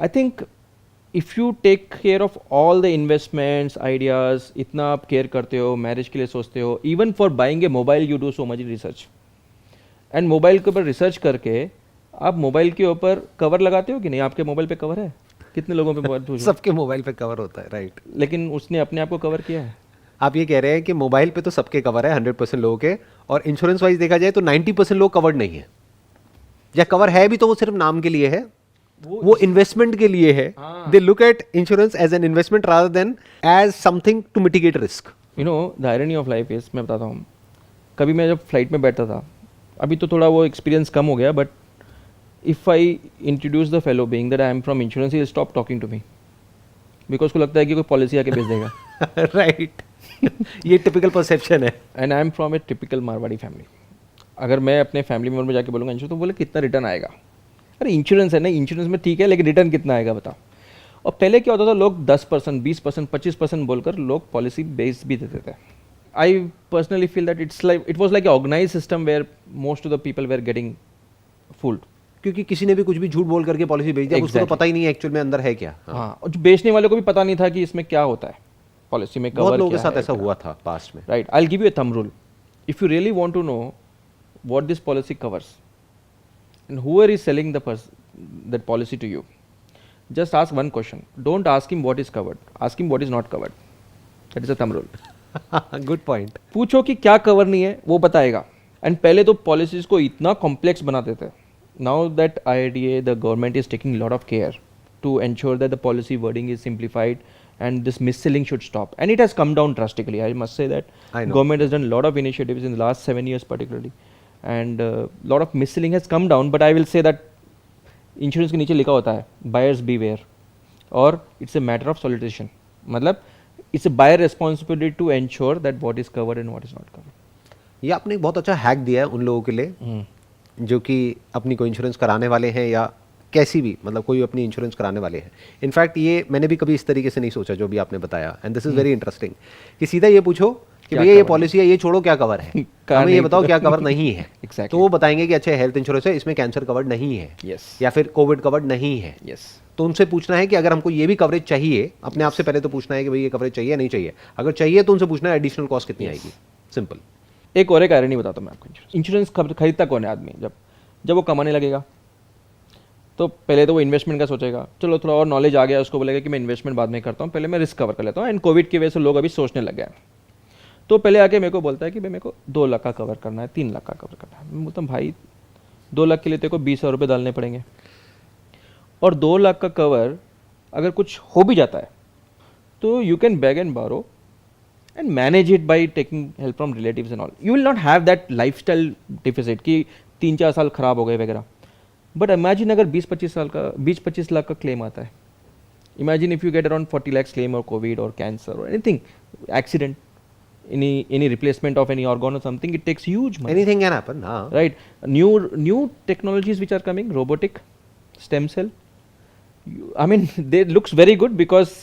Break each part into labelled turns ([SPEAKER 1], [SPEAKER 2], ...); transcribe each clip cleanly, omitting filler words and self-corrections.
[SPEAKER 1] I think if you take care of all the investments ideas, इतना आप care करते हो, मैरिज के लिए सोचते हो, even for buying A mobile you do so much research, and mobile के ऊपर रिसर्च करके आप मोबाइल के ऊपर कवर लगाते हो कि नहीं? आपके मोबाइल पे कवर है? कितने लोगों पे मोबाइल पूछो?
[SPEAKER 2] सबके मोबाइल पे कवर होता है, राइट।
[SPEAKER 1] लेकिन उसने अपने आप को कवर किया है?
[SPEAKER 2] आप ये कह रहे हैं कि मोबाइल पे तो सबके कवर है 100% लोगों के, और इंश्योरेंस वाइज देखा जाए तो 90% लोग कवर्ड नहीं है, या कवर है भी तो वो सिर्फ नाम के लिए है, वो इन्वेस्टमेंट के लिए है। They look at insurance as an investment rather than as something to mitigate risk.
[SPEAKER 1] You know the irony of life is, मैं बताता हूँ, कभी मैं जब फ्लाइट में बैठता था, अभी तो थोड़ा वो एक्सपीरियंस कम हो गया, but if I introduce the fellow being that I am from insurance, he stop talking to me, because उसको लगता है कि कोई पॉलिसी आके भेज देगा।
[SPEAKER 2] राइट ये टिपिकल परसेप्शन है।
[SPEAKER 1] And I am from A typical Marwari family. अगर मैं अपने फैमिली मेम्बर में जाके बोलूँगा इंश्योरेंस, तो बोले कितना रिटर्न आएगा? अरे इंश्योरेंस है ना, इंश्योरेंस में ठीक है, लेकिन रिटर्न कितना आएगा बताओ। और पहले क्या होता था, लोग 10%, 20%, 25% बोलकर लोग पॉलिसी बेस भी देते थे। I personally feel that it was like organise system where most of the people were getting fooled,
[SPEAKER 2] क्योंकि किसी ने भी कुछ भी झूठ बोल करके पॉलिसी भेज दिया, उसको तो पता ही नहीं है एक्चुअल में अंदर है क्या।
[SPEAKER 1] हाँ, और जो बेचने वाले को भी पता नहीं था कि इसमें क्या होता है, पॉलिसी में कवर
[SPEAKER 2] बहुत लोगों के
[SPEAKER 1] क्या
[SPEAKER 2] साथ
[SPEAKER 1] है,
[SPEAKER 2] ऐसा
[SPEAKER 1] क्या।
[SPEAKER 2] हुआ था पास्ट में।
[SPEAKER 1] Right, I will give you a thumb rule. If you really want to know what this policy covers and whoever is selling that policy to you, just ask one question. Don't ask him what is covered, ask him what is not covered. That is a thumb rule.
[SPEAKER 2] Good point.
[SPEAKER 1] पूछो कि क्या cover नहीं है, वो बताएगा। And पहले तो policies को इतना कॉम्प्लेक्स बना देते हैं। Now that IRDA, the government is taking lot of care to ensure that the policy wording is simplified and this mis-selling should stop, and it has come down drastically. I must say that government has done a lot of initiatives in the last 7 years particularly, and lot of mis-selling has come down. But I will say that insurance के नीचे लिखा होता है buyers beware, और it's a matter of solicitation, मतलब it's a buyer responsibility to ensure that what is covered and what is not covered.
[SPEAKER 2] ये आपने एक बहुत अच्छा हैक दिया है उन लोगों के लिए जो कि अपनी कोई इंश्योरेंस कराने वाले हैं, या कैसी भी, मतलब कोई अपनी इंश्योरेंस कराने वाले हैं। इनफैक्ट ये मैंने भी कभी इस तरीके से नहीं सोचा जो भी आपने बताया, and this is very interesting, कि सीधा ये पूछो कि भैया ये पॉलिसी है, ये छोड़ो क्या कवर है, हमें ये बताओ क्या कवर नहीं है।
[SPEAKER 1] Exactly.
[SPEAKER 2] तो वो बताएंगे कि अच्छा हेल्थ इंश्योरेंस है, इसमें कैंसर कवर्ड नहीं है,
[SPEAKER 1] Yes.
[SPEAKER 2] या फिर कोविड कवर्ड नहीं है।
[SPEAKER 1] Yes.
[SPEAKER 2] तो उनसे पूछना है कि अगर हमको ये भी कवरेज चाहिए, अपने आप से पहले तो पूछना है कि भाई ये कवरेज चाहिए या नहीं चाहिए। अगर चाहिए तो उनसे पूछना है एडिशनल कॉस्ट कितनी आएगी। सिंपल।
[SPEAKER 1] एक और एक आयरनी बताता हूँ मैं आपको। इंश्योरेंस खरीदता कौन है आदमी? जब वो कमाने लगेगा, तो पहले तो वो इन्वेस्टमेंट का सोचेगा, चलो थोड़ा और नॉलेज आ गया, उसको बोलेगा कि मैं इन्वेस्टमेंट बाद में करता हूँ, पहले मैं रिस्क कवर कर लेता हूँ। एंड कोविड की वजह से लोग अभी सोचने लग गए हैं, तो पहले आके मेरे को बोलता है कि भाई मेरे को 2 लाख का कवर करना है, 3 लाख का कवर करना है। मैं बोलता हूँ भाई 2 लाख के लिए तेरे को 20,000 रुपये डालने पड़ेंगे, और 2 लाख का कवर अगर कुछ हो भी जाता है तो यू कैन बैग एंड बारो and manage it by taking help from relatives and all. You will not have that lifestyle deficit कि 3-4 साल खराब हो गए वगैरह। बट इमेजिन अगर 20-25 लाख का क्लेम आता है, imagine if you get around 40 lakhs claim or COVID or cancer or anything, accident, any replacement of any organ or something, it takes huge money.
[SPEAKER 2] Anything can happen,
[SPEAKER 1] right? New technologies which are coming, robotic, stem cell, I mean they looks very good because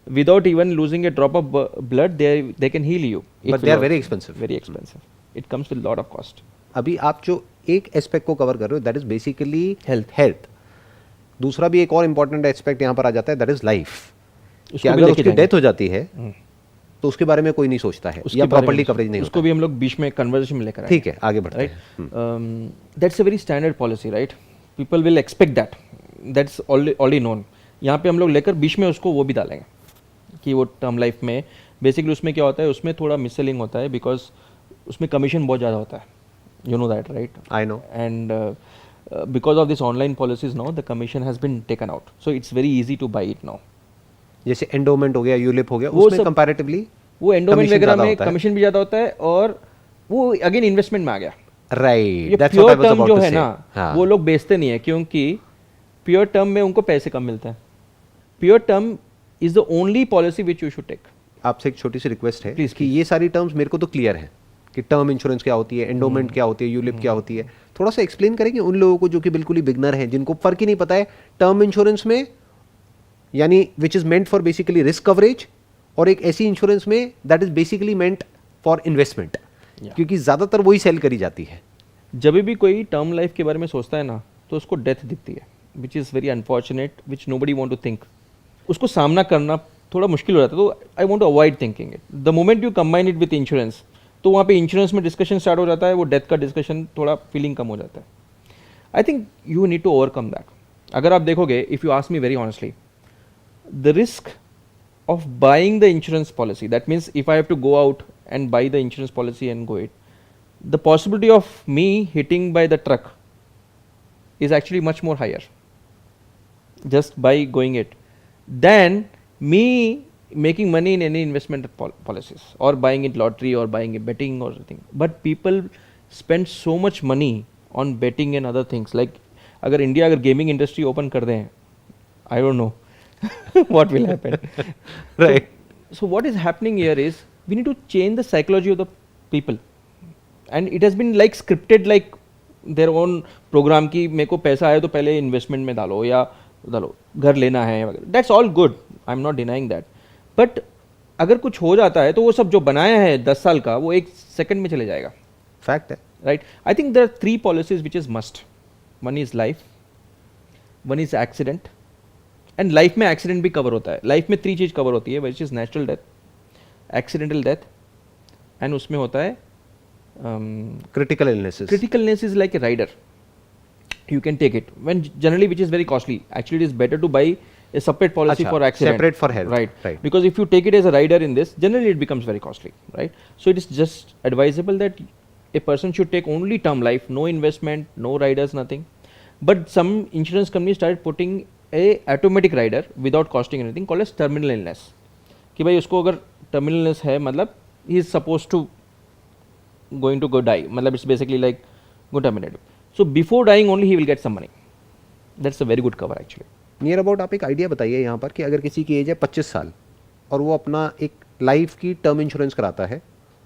[SPEAKER 1] without even losing a drop of blood they can heal you.
[SPEAKER 2] But they are very expensive.
[SPEAKER 1] Very expensive. It comes with lot of cost.
[SPEAKER 2] अभी आप जो एक aspect को cover कर रहे हो that is basically health. दूसरा भी एक और इम्पोर्टेंट एस्पेक्ट यहाँ पर आ जाता है, दैट इज लाइफ। कि अगर उसकी डेथ हो जाती है तो उसके बारे में कोई नहीं सोचता है, या प्रॉपर्ली कवरेज नहीं
[SPEAKER 1] उसको भी हम लोग बीच में कन्वर्सेशन में लेकर आए।
[SPEAKER 2] ठीक है, आगे बढ़ते हैं।
[SPEAKER 1] That's a very standard policy, right? People will expect that, that's already known. यहाँ पे हम लोग लेकर बीच में उसको वो भी डालेंगे कि वो टर्म लाइफ में बेसिकली उसमें क्या होता है, उसमें थोड़ा मिससेलिंग होता है, बिकॉज उसमें कमीशन बहुत ज़्यादा होता है। You know that, right?
[SPEAKER 2] I know.
[SPEAKER 1] And because of this online policies now, the commission has been taken out. So it's very easy to buy it now.
[SPEAKER 2] जैसे एंडोमेंट हो गया, यूलिप हो गया, उसमें कंपैरेटिवली
[SPEAKER 1] वो एंडोमेंट वगैरह में commission भी ज़्यादा होता है, और वो अगेन इन्वेस्टमेंट में आ गया।
[SPEAKER 2] राइट,
[SPEAKER 1] ये प्योर टर्म जो है ना, वो लोग बेचते नहीं है, क्योंकि प्योर टर्म में उनको पैसे कम मिलते हैं। Pure term is the only policy which you should take.
[SPEAKER 2] आपसे एक छोटी सी रिक्वेस्ट है
[SPEAKER 1] प्लीज
[SPEAKER 2] कि ये सारी टर्म्स मेरे को तो क्लियर है कि टर्म इंश्योरेंस क्या होती है, एंडोमेंट क्या होती है, यूलिप क्या होती है। थोड़ा सा एक्सप्लेन करेंगे उन लोगों को जो कि बिल्कुल ही बिगनर हैं, जिनको फर्क ही नहीं पता है टर्म इंश्योरेंस में, यानी which is meant for basically risk coverage, और एक ऐसी इंश्योरेंस में that is basically meant for investment, क्योंकि ज्यादातर वही सेल करी जाती है।
[SPEAKER 1] जब भी कोई टर्म लाइफ के बारे में सोचता है ना, तो उसको डेथ दिखती है। Which is very unfortunate, which nobody want to think, उसको सामना करना थोड़ा मुश्किल हो जाता है. तो I want to avoid thinking it. The moment you combine it with insurance, तो वहाँ पे इंश्योरेंस में डिस्कशन स्टार्ट हो जाता है, वो डेथ का डिस्कशन थोड़ा फीलिंग कम हो जाता है. I think you need to overcome that. अगर आप देखोगे, if you ask me very honestly, the risk of buying the insurance policy, that means if I have to go out and buy the insurance policy and go it, the possibility of me hitting by the truck is actually much more higher just by going it than me making money in any investment policies or buying it lottery or buying it betting or something. But people spend so much money on betting and other things. Like अगर India अगर gaming industry open कर दें, I don't know what will happen.
[SPEAKER 2] Right.
[SPEAKER 1] So what is happening here is we need to change the psychology of the people, and it has been like scripted, like their own program की मेरे को पैसा आया तो पहले investment में डालो या डालो, घर लेना है वगैरह. That's all good. I'm not denying that. But अगर कुछ हो जाता है तो वो सब जो बनाया है 10 साल का वो एक सेकंड में चले जाएगा.
[SPEAKER 2] फैक्ट है.
[SPEAKER 1] Right? I think there are 3 policies which is must. One is life, one is accident, and life में एक्सीडेंट भी कवर होता है. लाइफ में 3 चीज़ कवर होती है, which is natural death, accidental death, and उसमें होता है
[SPEAKER 2] critical illnesses.
[SPEAKER 1] critical illness is like a rider. You can take it when generally, which is very costly. Actually, it is better to buy a separate policy
[SPEAKER 2] Achha,
[SPEAKER 1] for accident,
[SPEAKER 2] separate for health.
[SPEAKER 1] right? Because if you take it as a rider in this, generally it becomes very costly, right? So it is just advisable that a person should take only term life, no investment, no riders, nothing. But some insurance companies started putting a automatic rider without costing anything called as terminal illness. कि भाई उसको अगर terminal illness है, मतलब he is supposed to going to go die, मतलब it's basically like go terminated. So before dying only he will get some money. That's a very good cover actually.
[SPEAKER 2] Near about आप एक idea बताइए यहाँ पर कि अगर किसी की एज है 25 साल और वो अपना एक लाइफ की टर्म इंश्योरेंस कराता है,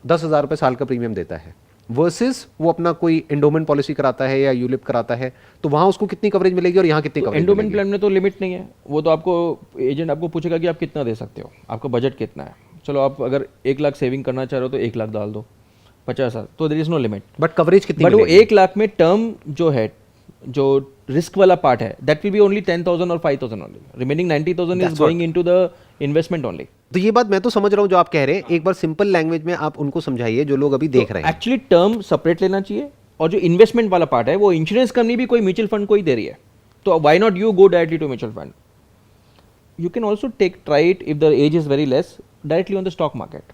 [SPEAKER 2] 10,000 रुपये साल का प्रीमियम देता है, वर्सेस वो अपना कोई एंडोमेंट पॉलिसी कराता है या यूलिप कराता है, तो वहाँ उसको कितनी कवरेज मिलेगी और यहाँ कितनी कवरेज
[SPEAKER 1] एंडोमेंट
[SPEAKER 2] मिलेगी?
[SPEAKER 1] प्लान में तो लिमिट नहीं है. वो तो आपको एजेंट आपको पूछेगा कि आप कितना दे सकते हो, आपका बजट कितना है. चलो आप अगर 1 लाख सेविंग करना चाह रहे हो तो 1 लाख डाल दो, 50,000, तो there is no limit.
[SPEAKER 2] But coverage कितनी
[SPEAKER 1] बट वो
[SPEAKER 2] मिलेगी?
[SPEAKER 1] 1 लाख में टर्म जो है, जो रिस्क वाला पार्ट है, दैट विल बी ओनली 10,000 और 5,000 only. Remaining 90,000 is going into the investment only.
[SPEAKER 2] तो ये बात मैं तो समझ रहा हूँ जो आप कह रहे हैं. एक बार सिंपल लैंग्वेज में आप उनको समझाइए जो लोग अभी देख रहे हैं.
[SPEAKER 1] एक्चुअली टर्म सेपरेट लेना चाहिए, और जो इन्वेस्टमेंट वाला पार्ट है वो इंश्योरेंस कंपनी भी कोई म्यूचुअल फंड को ही दे रही है. तो why not you go directly to mutual fund? You can also try it if the age is very less directly on the stock market.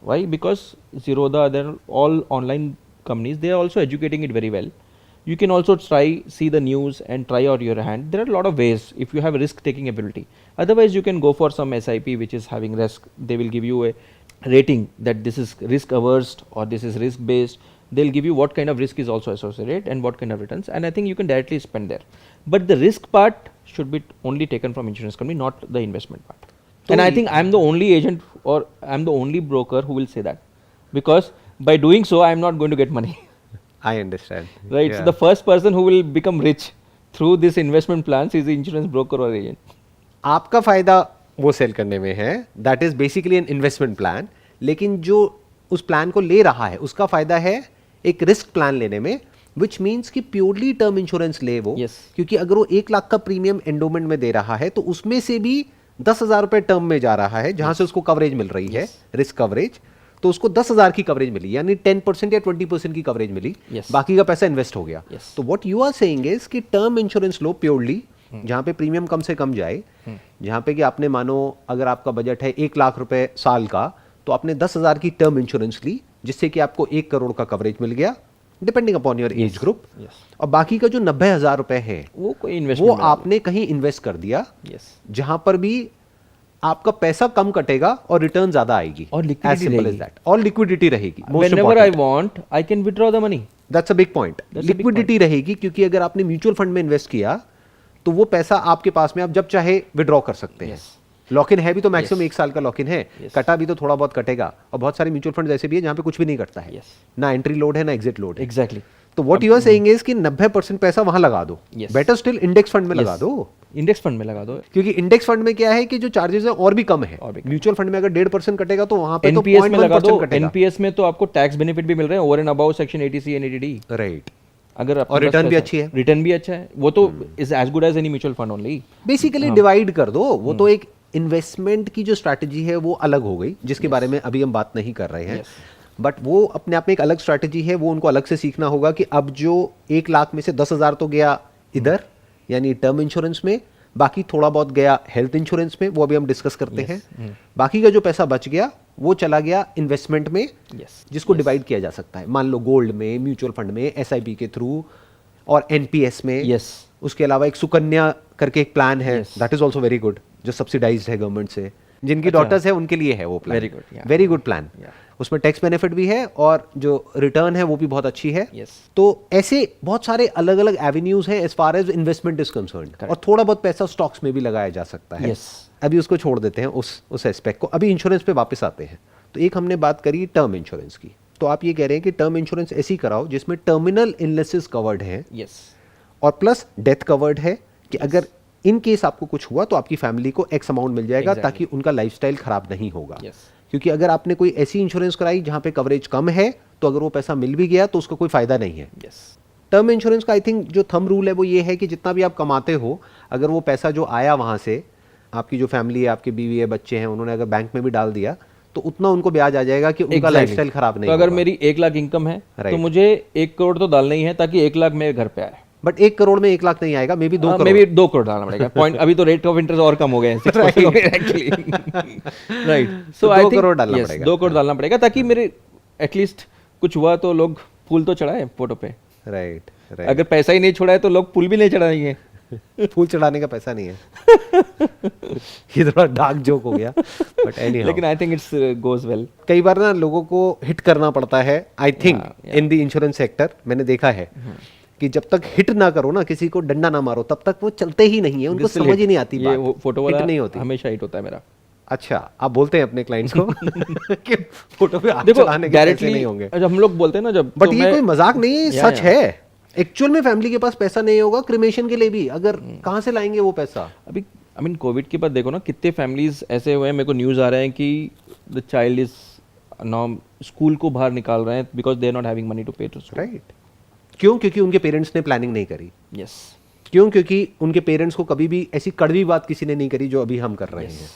[SPEAKER 1] Why? Because Zerodha, they're all online companies. They are also educating it very well. You can also see the news and try out your hand. There are a lot of ways if you have a risk-taking ability. Otherwise, you can go for some SIP which is having risk. They will give you a rating that this is risk-averse or this is risk-based. They'll give you what kind of risk is also associated and what kind of returns. And I think you can directly spend there. But the risk part should be only taken from insurance company, not the investment part. And I think I'm the only agent or I'm the only broker who will say that, because by doing so I'm not going to get money.
[SPEAKER 2] I understand.
[SPEAKER 1] Right?
[SPEAKER 2] Yeah.
[SPEAKER 1] So the first person who will become rich through this investment plans is the insurance broker or agent.
[SPEAKER 2] आपका फायदा वो cell करने में है, that is basically an investment plan. लेकिन जो उस plan को ले रहा है उसका फायदा है एक रिस्क प्लान लेने में, विच मीन्स कि प्योरली टर्म इंश्योरेंस ले वो.
[SPEAKER 1] Yes.
[SPEAKER 2] क्योंकि अगर वो 1 लाख का प्रीमियम एंडोमेंट में दे रहा है तो उसमें से भी 10,000 रुपए टर्म में जा रहा है, जहां से उसको कवरेज मिल रही है, रिस्क कवरेज. तो उसको 10,000 की कवरेज मिली, यानी 10% या 20% की कवरेज मिली.
[SPEAKER 1] Yes.
[SPEAKER 2] बाकी का पैसा इन्वेस्ट हो गया.
[SPEAKER 1] Yes.
[SPEAKER 2] तो what you are saying is कि टर्म इंश्योरेंस लो प्योरली, जहां पे प्रीमियम कम से कम जाए, जहां पे कि आपने मानो अगर आपका बजट है 1 लाख रुपए साल का, तो आपने 10,000 की टर्म इंश्योरेंस ली, जिससे कि आपको 1 करोड़ का कवरेज मिल गया, depending upon your age group. और बाकी का जो 90,000 रुपए है
[SPEAKER 1] वो कोई
[SPEAKER 2] वो
[SPEAKER 1] इन्वेस्टमेंट
[SPEAKER 2] आपने कहीं इन्वेस्ट कर दिया,
[SPEAKER 1] Yes.
[SPEAKER 2] जहां पर भी आपका पैसा कम कटेगा और रिटर्न ज्यादा आएगी.
[SPEAKER 1] और liquidity रहेगी.
[SPEAKER 2] और लिक्विडिटी रहेगी.
[SPEAKER 1] Whenever I want, I can withdraw the money.
[SPEAKER 2] That's a big point.
[SPEAKER 1] That's a big
[SPEAKER 2] liquidity रहेगी, क्योंकि अगर आपने म्यूचुअल फंड में इन्वेस्ट किया तो वो पैसा आपके पास में आप जब चाहे विड्रॉ कर सकते हैं.
[SPEAKER 1] Yes.
[SPEAKER 2] लॉक इन है भी तो मैक्सिमम
[SPEAKER 1] Yes.
[SPEAKER 2] 1 साल का लॉक इन है.
[SPEAKER 1] Yes.
[SPEAKER 2] कटा भी तो थोड़ा बहुत कटेगा. और बहुत सारे म्यूचुअल फंड ऐसे भी है जहां पे कुछ भी नहीं कटता है.
[SPEAKER 1] Yes.
[SPEAKER 2] ना एंट्री लोड है ना एग्जिट लोड है.
[SPEAKER 1] Exactly.
[SPEAKER 2] तो what you are saying is कि 90% पैसा वहां लगा दो.
[SPEAKER 1] Yes.
[SPEAKER 2] Better still index fund में लगा
[SPEAKER 1] Yes.
[SPEAKER 2] दो.
[SPEAKER 1] इंडेक्स फंड में लगा दो.
[SPEAKER 2] क्योंकि इंडेक्स फंड में क्या है कि जो चार्जेस है और भी कम है.
[SPEAKER 1] और भी कम.
[SPEAKER 2] म्यूचुअल फंड में अगर 1.5% कटेगा तो वहां पे तो
[SPEAKER 1] एनपीएस में लगा दो.
[SPEAKER 2] 0.1% कटेगा.
[SPEAKER 1] एनपीएस में तो आपको टैक्स बेनिफिट भी मिल रहे हैं over and about section 80C and 80D.
[SPEAKER 2] Right.
[SPEAKER 1] अगर
[SPEAKER 2] और रिटर्न भी अच्छी है।
[SPEAKER 1] रिटर्न भी अच्छा है, वो तो is as good as any mutual fund only.
[SPEAKER 2] Basically divide कर दो, वो तो एक इन्वेस्टमेंट की जो स्ट्रैटेजी है वो अलग हो गई, जिसके बारे में अभी हम बात नहीं कर रहे हैं। बट वो अपने आप में एक अलग स्ट्रैटेजी है, वो उनको अलग से सीखना होगा कि अब जो 1 लाख में से 10,000 तो गया इधर यानी टर्म इंश्योरेंस में, बाकी थोड़ा बहुत गया हेल्थ इंश्योरेंस में, वो अभी हम डिस्कस करते हैं। बाकी का जो पैसा बच गया वो चला गया इन्वेस्टमेंट में, जिसको डिवाइड किया जा सकता है, मान लो गोल्ड में, म्यूचुअल फंड में, एसआईपी के थ्रू और एनपीएस में। उसके अलावा एक सुकन्या करके एक प्लान है, that is also very good, जो सब्सिडाइज्ड है गवर्नमेंट से, जिनकी डॉटर्स है उनके लिए है वो प्लान। Very good plan. उसमें टैक्स बेनिफिट भी है और जो रिटर्न है वो भी बहुत अच्छी है। तो ऐसे बहुत सारे अलग अलग एवेन्यूज हैं as far as investment is concerned, और थोड़ा बहुत पैसा स्टॉक्स में भी लगाया जा सकता है। अभी उसको छोड़ देते हैं उस एस्पेक्ट को, अभी इंश्योरेंस पे वापस आते हैं। तो एक हमने बात करी टर्म इंश्योरेंस की, तो आप ये कह रहे हैं कि टर्म इंश्योरेंस ऐसी कराओ जिसमें टर्मिनल इलनेसेस कवर्ड है और प्लस डेथ कवर्ड है, कि अगर इन केस आपको कुछ हुआ तो आपकी फैमिली को एक्स अमाउंट मिल जाएगा, ताकि उनका लाइफस्टाइल खराब नहीं होगा। क्योंकि अगर आपने कोई ऐसी इंश्योरेंस कराई जहां पे कवरेज कम है, तो अगर वो पैसा मिल भी गया तो उसका कोई फायदा नहीं है। टर्म इंश्योरेंस का आई थिंक जो थंब रूल है वो ये है कि जितना भी आप कमाते हो, अगर वो पैसा जो आया वहां से, आपकी जो फैमिली है, आपकी बीवी है, बच्चे हैं, उन्होंने अगर बैंक में भी डाल दिया तो उतना उनको ब्याज आ जाएगा कि उनका लाइफस्टाइल खराब नहीं
[SPEAKER 1] होगा। तो अगर मेरी 1 लाख इनकम है तो मुझे 1 करोड़ तो डालना ही है, ताकि 1 लाख मेरे घर पे आए।
[SPEAKER 2] बट 1 करोड़ में 1 लाख नहीं आएगा, may be 2 crore.
[SPEAKER 1] May be 2 crore डालना पड़ेगा। पॉइंट अभी तो रेट ऑफ इंटरेस्ट और कम हो गए हैं, 6% हो गए actually. Right, so I think 2 crore डालना पड़ेगा। 2 करोड़ डालना पड़ेगा, ताकि मेरे एटलीस्ट कुछ हुआ तो लोग फूल तो चढ़ाए फोटो पे। राइट। अगर पैसा ही नहीं छोड़ा है तो लोग फूल भी नहीं चढ़ाएंगे।
[SPEAKER 2] फूल चढ़ाने का पैसा नहीं है। ये थोड़ा डार्क जोक हो गया, बट एनीहाउ,
[SPEAKER 1] लेकिन I think it's goes well.
[SPEAKER 2] कई बार ना लोगों को हिट करना पड़ता है, I think in the insurance sector मैंने देखा है कि जब तक हिट ना करो ना, किसी को डंडा ना मारो, तब तक वो चलते ही नहीं है, उनको समझ ही नहीं आती बात।
[SPEAKER 1] ये फोटो वाला
[SPEAKER 2] हिट नहीं होती,
[SPEAKER 1] हमेशा हिट होता है मेरा।
[SPEAKER 2] अच्छा, आप बोलते हैं अपने क्लाइंट्स को कि फोटो पे हाथ चलाने के पैसे नहीं होंगे।
[SPEAKER 1] जब हम लोग बोलते हैं ना, जब
[SPEAKER 2] बट ये कोई मजाक नहीं, सच है। एक्चुअल में फैमिली के पास पैसा नहीं होगा क्रिमेशन के लिए भी, अगर कहां से लाएंगे वो पैसा?
[SPEAKER 1] अभी आई मीन कोविड के बाद देखो ना, कितने फैमिलीज ऐसे हुए हैं, मेरे को न्यूज़ आ रहा है कि the child is now school को बाहर निकाल रहे हैं because they are not having money to pay to school.
[SPEAKER 2] Right. क्यों? क्योंकि उनके पेरेंट्स ने प्लानिंग नहीं करी।
[SPEAKER 1] यस।
[SPEAKER 2] क्यों? क्योंकि उनके पेरेंट्स को कभी भी ऐसी कड़वी बात किसी ने नहीं करी जो अभी हम कर रहे हैं।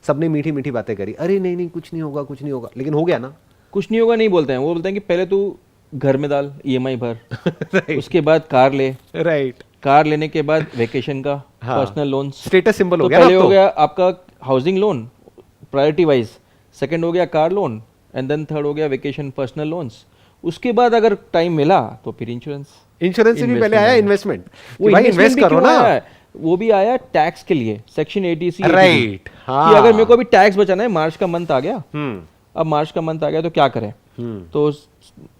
[SPEAKER 2] सबने मीठी मीठी बातें करी, अरे नहीं नहीं कुछ नहीं होगा, कुछ नहीं होगा, लेकिन हो गया ना।
[SPEAKER 1] कुछ नहीं होगा नहीं बोलते हैं, वो बोलते हैं कि पहले तू घर में डाल, EMI भर, उसके बाद कार ले।
[SPEAKER 2] राइट।
[SPEAKER 1] कार लेने के बाद वेकेशन का, पर्सनल लोन,
[SPEAKER 2] स्टेटस सिंबल हो गया।
[SPEAKER 1] पहले हो गया आपका housing loan priority wise, second हो गया car loan, and then third हो गया वेकेशन पर्सनल लोन्स। उसके बाद अगर टाइम मिला तो फिर इंश्योरेंस से
[SPEAKER 2] भी पहले आया इन्वेस्टमेंट।
[SPEAKER 1] भाई इन्वेस्ट करो ना, वो भी आया टैक्स के लिए, सेक्शन 80C।
[SPEAKER 2] राइट।
[SPEAKER 1] कि अगर मेरे को अभी टैक्स बचाना है, मार्च का मंथ आ गया, अब मार्च का मंथ आ गया तो क्या करें? तो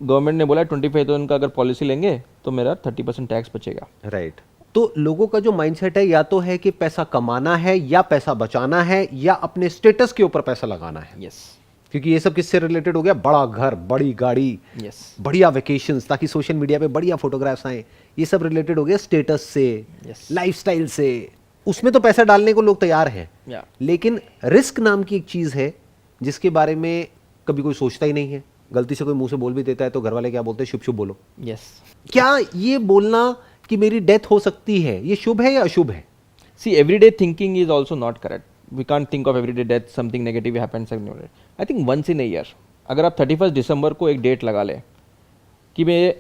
[SPEAKER 1] गवर्नमेंट ने बोला 25,000 का अगर पॉलिसी लेंगे तो मेरा 30% टैक्स बचेगा।
[SPEAKER 2] राइट। तो लोगों का जो माइंडसेट है, या तो है कि पैसा कमाना है, या पैसा बचाना है, या अपने स्टेटस के ऊपर पैसा लगाना है।
[SPEAKER 1] यस।
[SPEAKER 2] क्योंकि ये सब किससे रिलेटेड हो गया? बड़ा घर, बड़ी गाड़ी, बढ़िया वेकेशंस, ताकि सोशल मीडिया पे बढ़िया फोटोग्राफ्स आए, ये सब रिलेटेड हो गया स्टेटस से, लाइफस्टाइल से। उसमें तो पैसा डालने को लोग तैयार हैं, लेकिन रिस्क नाम की एक चीज है जिसके बारे में कभी कोई सोचता ही नहीं है। गलती से कोई मुंह से बोल भी देता है तो घर वाले क्या बोलते हैं? शुभ शुभ बोलो। क्या ये बोलना कि मेरी डेथ हो सकती है, ये शुभ है या अशुभ है?
[SPEAKER 1] See, everyday thinking is also not correct. We can't think of everyday death, something negative happens. I think once in a year, अगर आप 31 दिसंबर को एक डेट लगा ले कि मैं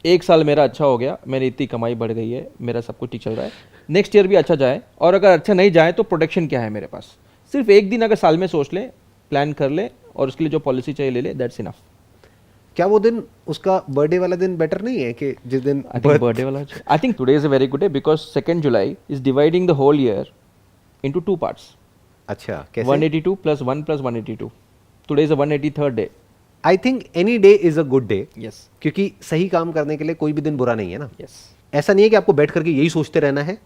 [SPEAKER 1] 1 साल मेरा अच्छा हो गया, मेरी इतनी कमाई बढ़ गई है, मेरा सब कुछ ठीक चल रहा है, नेक्स्ट ईयर भी अच्छा जाए, और अगर अच्छा नहीं जाए तो प्रोटेक्शन क्या है मेरे पास? सिर्फ एक दिन अगर साल में सोच ले, प्लान कर ले, और उसके लिए जो पॉलिसी चाहिए ले ले, दैट्स इनफ।
[SPEAKER 2] क्या वो दिन, उसका बर्थडे वाला दिन बेटर नहीं है कि जिस दिन
[SPEAKER 1] बर्थडे वाला? I think today is a very good day because 2 जुलाई is dividing the whole year into 2 parts.
[SPEAKER 2] अच्छा, कैसे?
[SPEAKER 1] 182 + 1 + 182। टुडे इज अ 183rd डे।
[SPEAKER 2] I think any day is a good day.
[SPEAKER 1] Yes.
[SPEAKER 2] क्योंकि सही काम करने के लिए कोई भी दिन बुरा नहीं है ना।
[SPEAKER 1] यस।
[SPEAKER 2] ऐसा नहीं है कि आपको बैठ करके यही सोचते रहना है।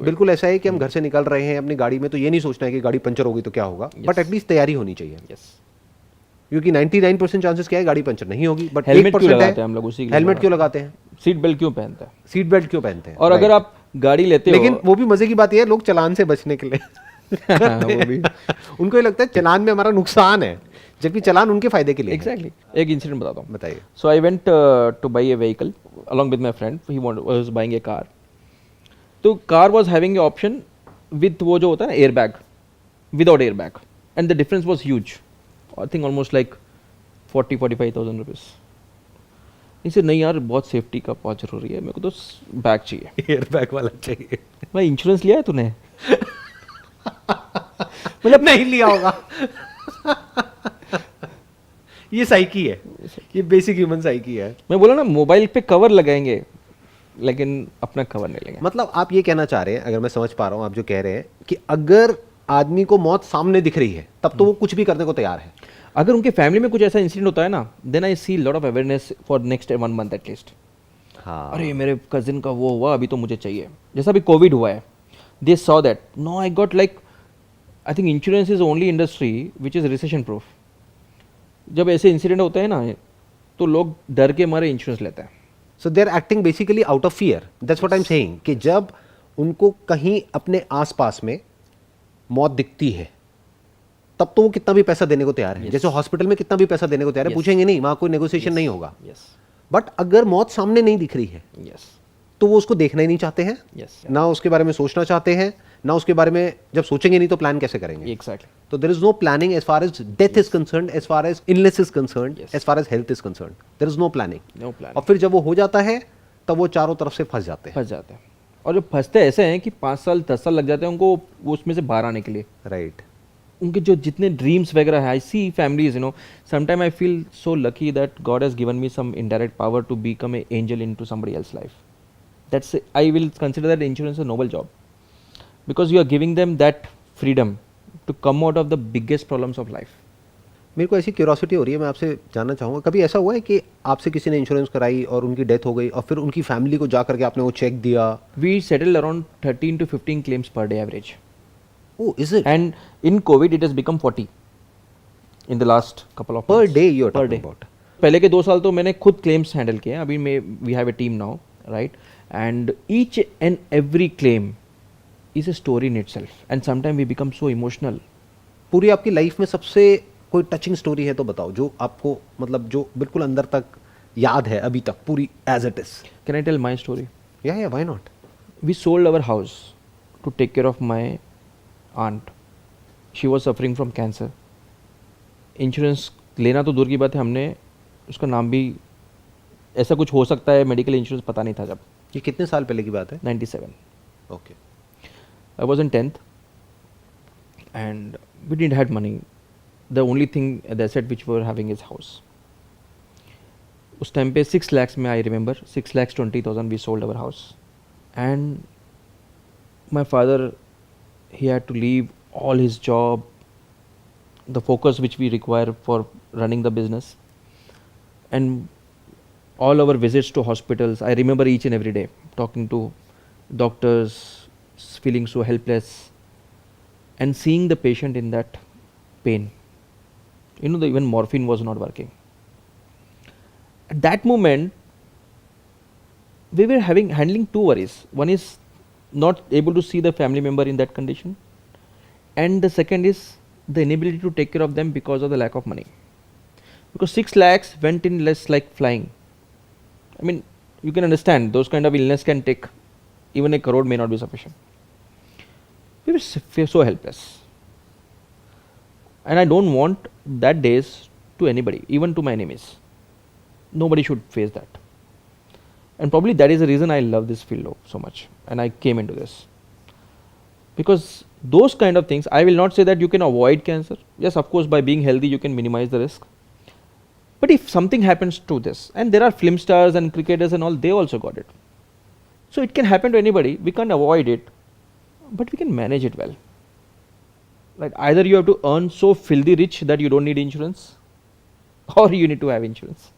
[SPEAKER 2] बिल्कुल ऐसा है कि हम घर से निकल रहे हैं अपनी गाड़ी में, तो ये नहीं सोचना है कि गाड़ी पंचर होगी तो क्या होगा, बट एटलीस्ट तैयारी होनी चाहिए।
[SPEAKER 1] यस।
[SPEAKER 2] क्योंकि 99% चांसेस क्या है, गाड़ी पंचर नहीं होगी, बट
[SPEAKER 1] हेलमेट क्यों लगाते हैं हम लोग? उसी
[SPEAKER 2] हेलमेट क्यों लगाते हैं?
[SPEAKER 1] सीट बेल्ट क्यों पहनते हैं?
[SPEAKER 2] सीट बेल्ट क्यों पहनते हैं?
[SPEAKER 1] और अगर आप गाड़ी लेते हो,
[SPEAKER 2] लेकिन वो भी मजे की बात यह है, लोग चालान से बचने के लिए
[SPEAKER 1] वो भी
[SPEAKER 2] उनको ये लगता है चालान में हमारा नुकसान है, जबकि चालान उनके फायदे के लिए है।
[SPEAKER 1] एग्जैक्टली एक इंसिडेंट बताता हूँ.
[SPEAKER 2] बताइए।
[SPEAKER 1] So I went to buy a vehicle along with my friend. He was buying a car. तो car was having a option with वो जो होता है ना airbag, without airbag, and the difference was huge. I think almost like 40-45,000 rupees. इसे नहीं यार बहुत सेफ्टी का बहुत जरूरी है, मेरे को तो बैग चाहिए.
[SPEAKER 2] एयर बैग वाला चाहिए।
[SPEAKER 1] भाई इंश्योरेंस लिया है तूने?
[SPEAKER 2] मतलब नहीं लिया होगा। ये साइकी है, ये बेसिक ह्यूमन साइकी है।
[SPEAKER 1] मैं बोला ना मोबाइल पे कवर लगाएंगे लेकिन अपना कवर नहीं लेंगे.
[SPEAKER 2] मतलब आप ये कहना चाह रहे हैं, अगर मैं समझ पा रहा हूं आप जो कह रहे हैं, कि अगर आदमी को मौत सामने दिख रही है तब तो वो कुछ भी करने को तैयार है।
[SPEAKER 1] अगर उनके फैमिली में कुछ ऐसा इंसिडेंट होता है ना, then I see lot of awareness for next 1 month at least.
[SPEAKER 2] हाँ,
[SPEAKER 1] अरे मेरे कजिन का वो हुआ, अभी तो मुझे चाहिए. जैसा अभी कोविड हुआ है, they saw that no I got like, I think insurance is only industry which is recession proof. जब ऐसे इंसिडेंट होते हैं ना तो लोग डर के मारे इंश्योरेंस लेते हैं.
[SPEAKER 2] So they are acting basically out of fear, that's what I am saying, कि जब उनको कहीं अपने आसपास में मौत दिखती है तब तो वो कितना भी पैसा देने को तैयार है.
[SPEAKER 1] Yes.
[SPEAKER 2] जैसे हॉस्पिटल में कितना भी पैसा देने को तैयार है,
[SPEAKER 1] Yes.
[SPEAKER 2] पूछेंगे नहीं, वहां कोई नेगोशिएशन नहीं होगा.
[SPEAKER 1] यस
[SPEAKER 2] बट अगर मौत सामने नहीं दिख रही है
[SPEAKER 1] यस
[SPEAKER 2] तो वो उसको देखना ही नहीं चाहते हैं,
[SPEAKER 1] यस
[SPEAKER 2] ना उसके बारे में सोचना चाहते हैं, ना उसके बारे में, जब सोचेंगे नहीं तो प्लान कैसे करेंगे.
[SPEAKER 1] एग्जैक्टली.
[SPEAKER 2] तो there is no planning as far as death is concerned, as far as illness is concerned,
[SPEAKER 1] Yes.
[SPEAKER 2] As far as health is concerned, there is no planning.
[SPEAKER 1] No plan.
[SPEAKER 2] और फिर जब वो हो जाता है तब वो चारों तरफ से फंस जाते हैं.
[SPEAKER 1] फंस जाते हैं. और जो फंसते ऐसे हैं कि 5 साल 10 साल लग जाते हैं उनको वो उसमें से बाहर आने के लिए.
[SPEAKER 2] राइट.
[SPEAKER 1] उनके जो जितने ड्रीम्स वगैरह है, I see families, you know, sometime I feel so lucky that God has given me some indirect power to become a angel into somebody else life. That's, I will consider that insurance a noble job because you are giving them that freedom to come out of the biggest problems of life.
[SPEAKER 2] मेरे को ऐसी curiosity हो रही है, मैं आपसे जानना चाहूँगा, कभी ऐसा हुआ है कि आपसे किसी ने इंश्योरेंस कराई और उनकी डेथ हो गई और फिर उनकी फैमिली को जा करके आपने वो चेक दिया?
[SPEAKER 1] We settle around 13 to 15 claims per day average.
[SPEAKER 2] Oh, is it?
[SPEAKER 1] And in COVID, it has become 40 in the last couple of
[SPEAKER 2] Per
[SPEAKER 1] months.
[SPEAKER 2] day you are
[SPEAKER 1] Per
[SPEAKER 2] talking
[SPEAKER 1] day.
[SPEAKER 2] about.
[SPEAKER 1] पहले के 2 साल तो मैंने खुद claims handle किए हैं. अभी मैं we have a team now, right? And each and every claim is a story in itself. And sometimes we become so emotional.
[SPEAKER 2] पूरी आपकी लाइफ में सबसे कोई टचिंग स्टोरी है तो बताओ, जो आपको मतलब जो बिल्कुल अंदर तक याद है अभी तक पूरी as it is.
[SPEAKER 1] Can I tell my story?
[SPEAKER 2] या why not.
[SPEAKER 1] We sold our house to take care of my aunt. She was suffering from cancer. Insurance लेना तो दूर की बात है, हमने उसका नाम भी, ऐसा कुछ हो सकता है मेडिकल इंश्योरेंस पता नहीं था जब.
[SPEAKER 2] ये कितने साल पहले की बात है?
[SPEAKER 1] 97.
[SPEAKER 2] Okay.
[SPEAKER 1] I was in 10th and we didn't had money. The only thing, the asset which we were having is house. उस टाइम पे 6 lakhs में, I remember 6,20,000 we sold our house. And my father, he had to leave all his job, the focus which we require for running the business, and all our visits to hospitals. I remember each and every day talking to doctors, feeling so helpless and seeing the patient in that pain. You know, even morphine was not working. At that moment, we were handling 2 worries. One is not able to see the family member in that condition, and the second is the inability to take care of them because of the lack of money. Because 6 lakhs went in less like flying. I mean, you can understand those kind of illness can take, even a crore may not be sufficient. We were so helpless, and I don't want that days to anybody, even to my enemies. Nobody should face that. And probably that is the reason I love this field so much and I came into this. Because those kind of things, I will not say that you can avoid cancer. Yes, of course, by being healthy you can minimize the risk. But if something happens to this, and there are film stars and cricketers and all, they also got it. So it can happen to anybody. We can't avoid it, but we can manage it well. Like either you have to earn so filthy rich that you don't need insurance, or you need to have insurance.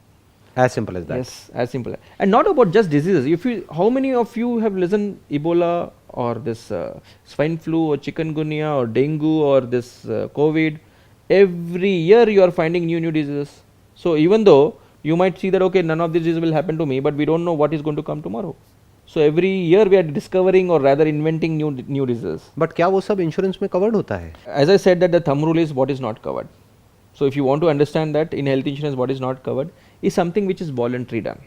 [SPEAKER 2] As simple as that.
[SPEAKER 1] Yes, as simple. And not about just diseases. If you, how many of you have listened Ebola or this swine flu or chikungunya or dengue or this COVID? Every year you are finding new diseases. So even though you might see that okay, none of these diseases will happen to me, but we don't know what is going to come tomorrow. So every year we are discovering or rather inventing new diseases.
[SPEAKER 2] But क्या वो सब insurance में covered होता है?
[SPEAKER 1] As I said that the thumb rule is what is not covered. So if you want to understand that in health insurance what is not covered is something which is voluntary done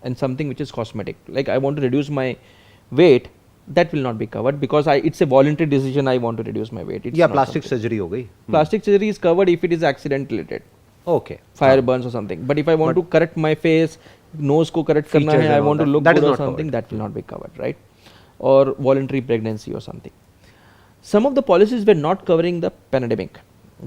[SPEAKER 1] and something which is cosmetic. Like I want to reduce my weight, that will not be covered because it's a voluntary decision. I want to reduce my weight. It's
[SPEAKER 2] या
[SPEAKER 1] not
[SPEAKER 2] plastic
[SPEAKER 1] something.
[SPEAKER 2] Surgery हो गई.
[SPEAKER 1] Plastic surgery is covered if it is accident related,
[SPEAKER 2] okay.
[SPEAKER 1] fire burns or something. But if I want to correct my face, nose को correct करना
[SPEAKER 2] Features
[SPEAKER 1] है, I
[SPEAKER 2] and all
[SPEAKER 1] want to
[SPEAKER 2] that,
[SPEAKER 1] look
[SPEAKER 2] that is
[SPEAKER 1] good or
[SPEAKER 2] not
[SPEAKER 1] something,
[SPEAKER 2] covered.
[SPEAKER 1] that will not be covered, right? Or voluntary pregnancy or something. Some of the policies were not covering the pandemic,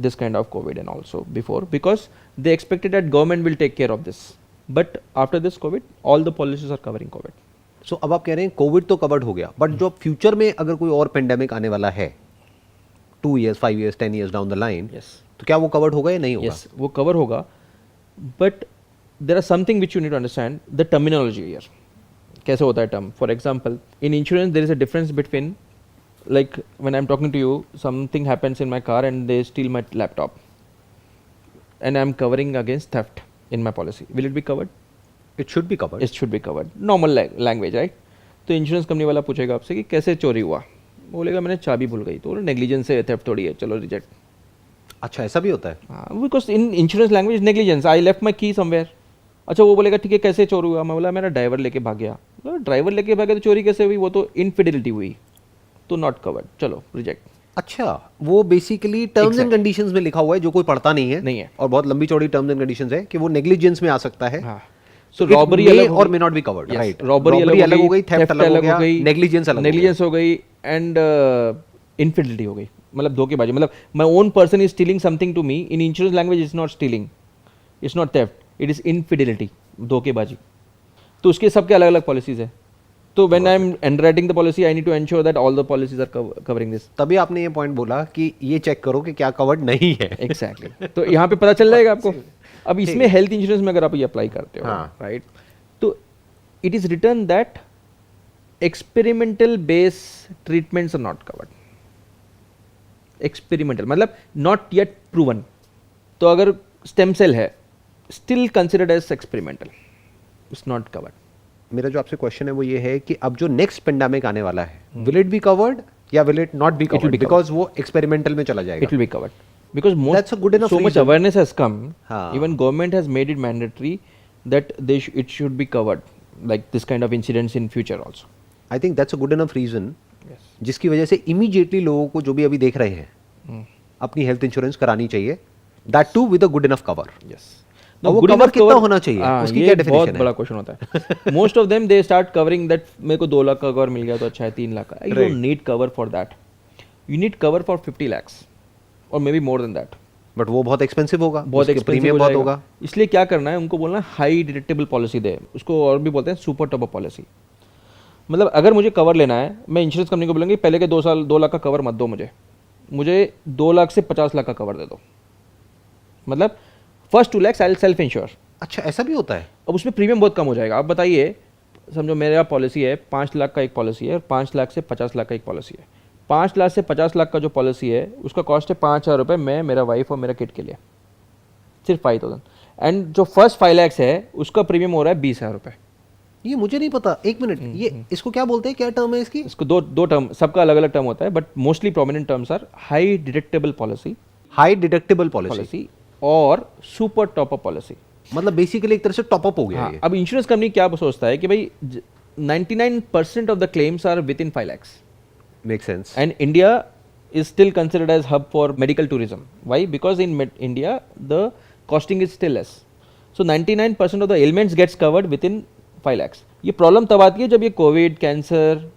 [SPEAKER 1] this kind of COVID and also before, because they expected that government will take care of this. But after this COVID, all the policies are covering COVID.
[SPEAKER 2] सो अब आप कह रहे हैं Covid तो covered हो गया, but जो future में अगर कोई और पेंडेमिक आने वाला है 2 years, 5 years, 10 years down the line,
[SPEAKER 1] Yes.
[SPEAKER 2] तो क्या वो कवर्ड होगा या नहीं होगा?
[SPEAKER 1] Yes, वो cover होगा. But there are something which you need to understand, the terminology here. कैसे होता है term? For example, in insurance there is a difference between, like when I'm talking to you, something happens in my car and they steal my laptop, and I'm covering against theft in my policy. Will it be covered?
[SPEAKER 2] It should be covered.
[SPEAKER 1] It should be covered. Normal language, right? तो insurance company वाला पूछेगा आपसे कि कैसे चोरी हुआ, बोलेगा मैंने चाबी भूल गई, तो नेग्लिजेंस है, थेफ्ट थोड़ी है, चलो रिजेक्ट.
[SPEAKER 2] अच्छा, ऐसा भी होता है?
[SPEAKER 1] Because in insurance language negligence, I left my की समवेयर. अच्छा, वो बोलेगा ठीक है कैसे चोरी हुआ, मैं बोला मेरा ड्राइवर लेके भाग गया. ड्राइवर लेके भागे तो चोरी कैसे हुई, वो तो इनफिडेलिटी हुई, तो नॉट कवर्ड, चलो रिजेक्ट.
[SPEAKER 2] अच्छा, वो बेसिकली टर्म्स एंड कंडीशंस में लिखा हुआ है जो कोई पढ़ता नहीं है.
[SPEAKER 1] नहीं है.
[SPEAKER 2] और बहुत लंबी चौड़ी टर्म्स एंड कंडीशंस है कि वो नेग्लिजेंस में आ सकता है.
[SPEAKER 1] हाँ. सो रॉबरी अलग
[SPEAKER 2] और may not be covered, right?
[SPEAKER 1] Robbery अलग हो गई,
[SPEAKER 2] थेफ्ट अलग हो गई, नेग्लिजेंस अलग हो गई.
[SPEAKER 1] नेग्लिजेंस हो गई एंड इनफिडेलिटी हो गई, मतलब धोखेबाजी. मतलब my own person is stealing something to me, in insurance language is not stealing, it's not theft, it is infidelity, धोखेबाजी. तो उसके सबके अलग अलग पॉलिसीज है. तो when I am underwriting the policy I need to ensure that all the policies are covering this.
[SPEAKER 2] तभी आपने ये पॉइंट बोला कि ये चेक करो कि क्या कवर्ड नहीं है.
[SPEAKER 1] एग्जैक्टली. तो यहाँ पे पता चल जाएगा आपको. अब इसमें हेल्थ इंश्योरेंस में अगर आप ये अप्लाई करते हो,
[SPEAKER 2] हाँ.
[SPEAKER 1] राइट, तो it is written that experimental base treatments are not covered. Experimental मतलब नॉट येट प्रूवन. तो अगर स्टेम सेल है, still considered as experimental, it's not covered.
[SPEAKER 2] मेरा जो आपसे क्वेश्चन है वो ये है कि अब जो नेक्स्ट पेंडेमिक आने वाला है, विल इट बी कवर्ड या will it not be covered? Because वो एक्सपेरिमेंटल में चला जाएगा.
[SPEAKER 1] It will be covered because
[SPEAKER 2] That's a good enough
[SPEAKER 1] so much
[SPEAKER 2] reason.
[SPEAKER 1] awareness has come.
[SPEAKER 2] हाँ.
[SPEAKER 1] Even government has made it mandatory that it should be covered, like this kind of incidents in future also.
[SPEAKER 2] I think that's a good enough reason
[SPEAKER 1] Yes.
[SPEAKER 2] जिसकी वजह से immediately लोगों को जो भी अभी देख रहे हैं अपनी हेल्थ इंश्योरेंस करानी चाहिए, that too with a good enough cover.
[SPEAKER 1] Yes.
[SPEAKER 2] वो
[SPEAKER 1] good
[SPEAKER 2] cover
[SPEAKER 1] enough
[SPEAKER 2] कितना
[SPEAKER 1] cover-
[SPEAKER 2] होना चाहिए?
[SPEAKER 1] हाँ,
[SPEAKER 2] उसकी
[SPEAKER 1] ये
[SPEAKER 2] क्या
[SPEAKER 1] बहुत
[SPEAKER 2] definition है?
[SPEAKER 1] बड़ा क्वेश्चन होता है. Most of them they start covering that मेरे को 2 लाख का कवर मिल गया तो अच्छा है, 3 लाख का. You
[SPEAKER 2] Right.
[SPEAKER 1] Don't need cover for that. You need cover for 50 lakhs और may be more than that.
[SPEAKER 2] But वो बहुत एक्सपेंसिव होगा,
[SPEAKER 1] बहुत
[SPEAKER 2] उसके
[SPEAKER 1] एक्सपेंसिव
[SPEAKER 2] प्रीमियम
[SPEAKER 1] हो
[SPEAKER 2] बहुत
[SPEAKER 1] जाएगा.
[SPEAKER 2] होगा.
[SPEAKER 1] इसलिए क्या करना है, उनको बोलना हाई डिडक्टेबल पॉलिसी दे. उसको और भी बोलते हैं सुपर टॉप अप पॉलिसी. मतलब अगर मुझे कवर लेना है, मैं इंश्योरेंस कंपनी को बोलूँगी पहले के 2 लाख का कवर मत दो, मुझे 2 लाख से 50 लाख का कवर दे दो. मतलब first 2 lakhs I will self ensure.
[SPEAKER 2] अच्छा, ऐसा भी होता है?
[SPEAKER 1] अब उसमें प्रीमियम बहुत कम हो जाएगा. आप बताइए, समझो मेरा पॉलिसी है 5 लाख का एक पॉलिसी है और 5 लाख से 50 लाख का एक पॉलिसी है. 5 लाख से 50 लाख का जो पॉलिसी है उसका कॉस्ट है 5,000 रुपये, मैं, मेरा वाइफ और मेरा किड के लिए, सिर्फ 5,000. एंड जो फर्स्ट 5 lakhs है उसका प्रीमियम हो रहा है 20,000 रुपये.
[SPEAKER 2] ये मुझे नहीं पता. एक मिनट, ये इसको क्या बोलते हैं, क्या टर्म है इसकी?
[SPEAKER 1] इसको दो टर्म, सबका अलग अलग टर्म होता है, but mostly prominent terms are high deductible policy
[SPEAKER 2] high deductible policy
[SPEAKER 1] और सुपर टॉप अप पॉलिसी.
[SPEAKER 2] मतलब बेसिकली एक तरह से टॉप अप हो गया
[SPEAKER 1] हाँ,
[SPEAKER 2] ये.
[SPEAKER 1] अब इंश्योरेंस कंपनी क्या सोचता है कि भाई 99% of the claims are within 5 lakhs.
[SPEAKER 2] Make sense.
[SPEAKER 1] And India is still considered as hub for medical tourism. Why? Because in India the costing is still less. So 99% of the ailments gets covered within 5 lakhs. ये problem तब आती है जब ये Covid, cancer,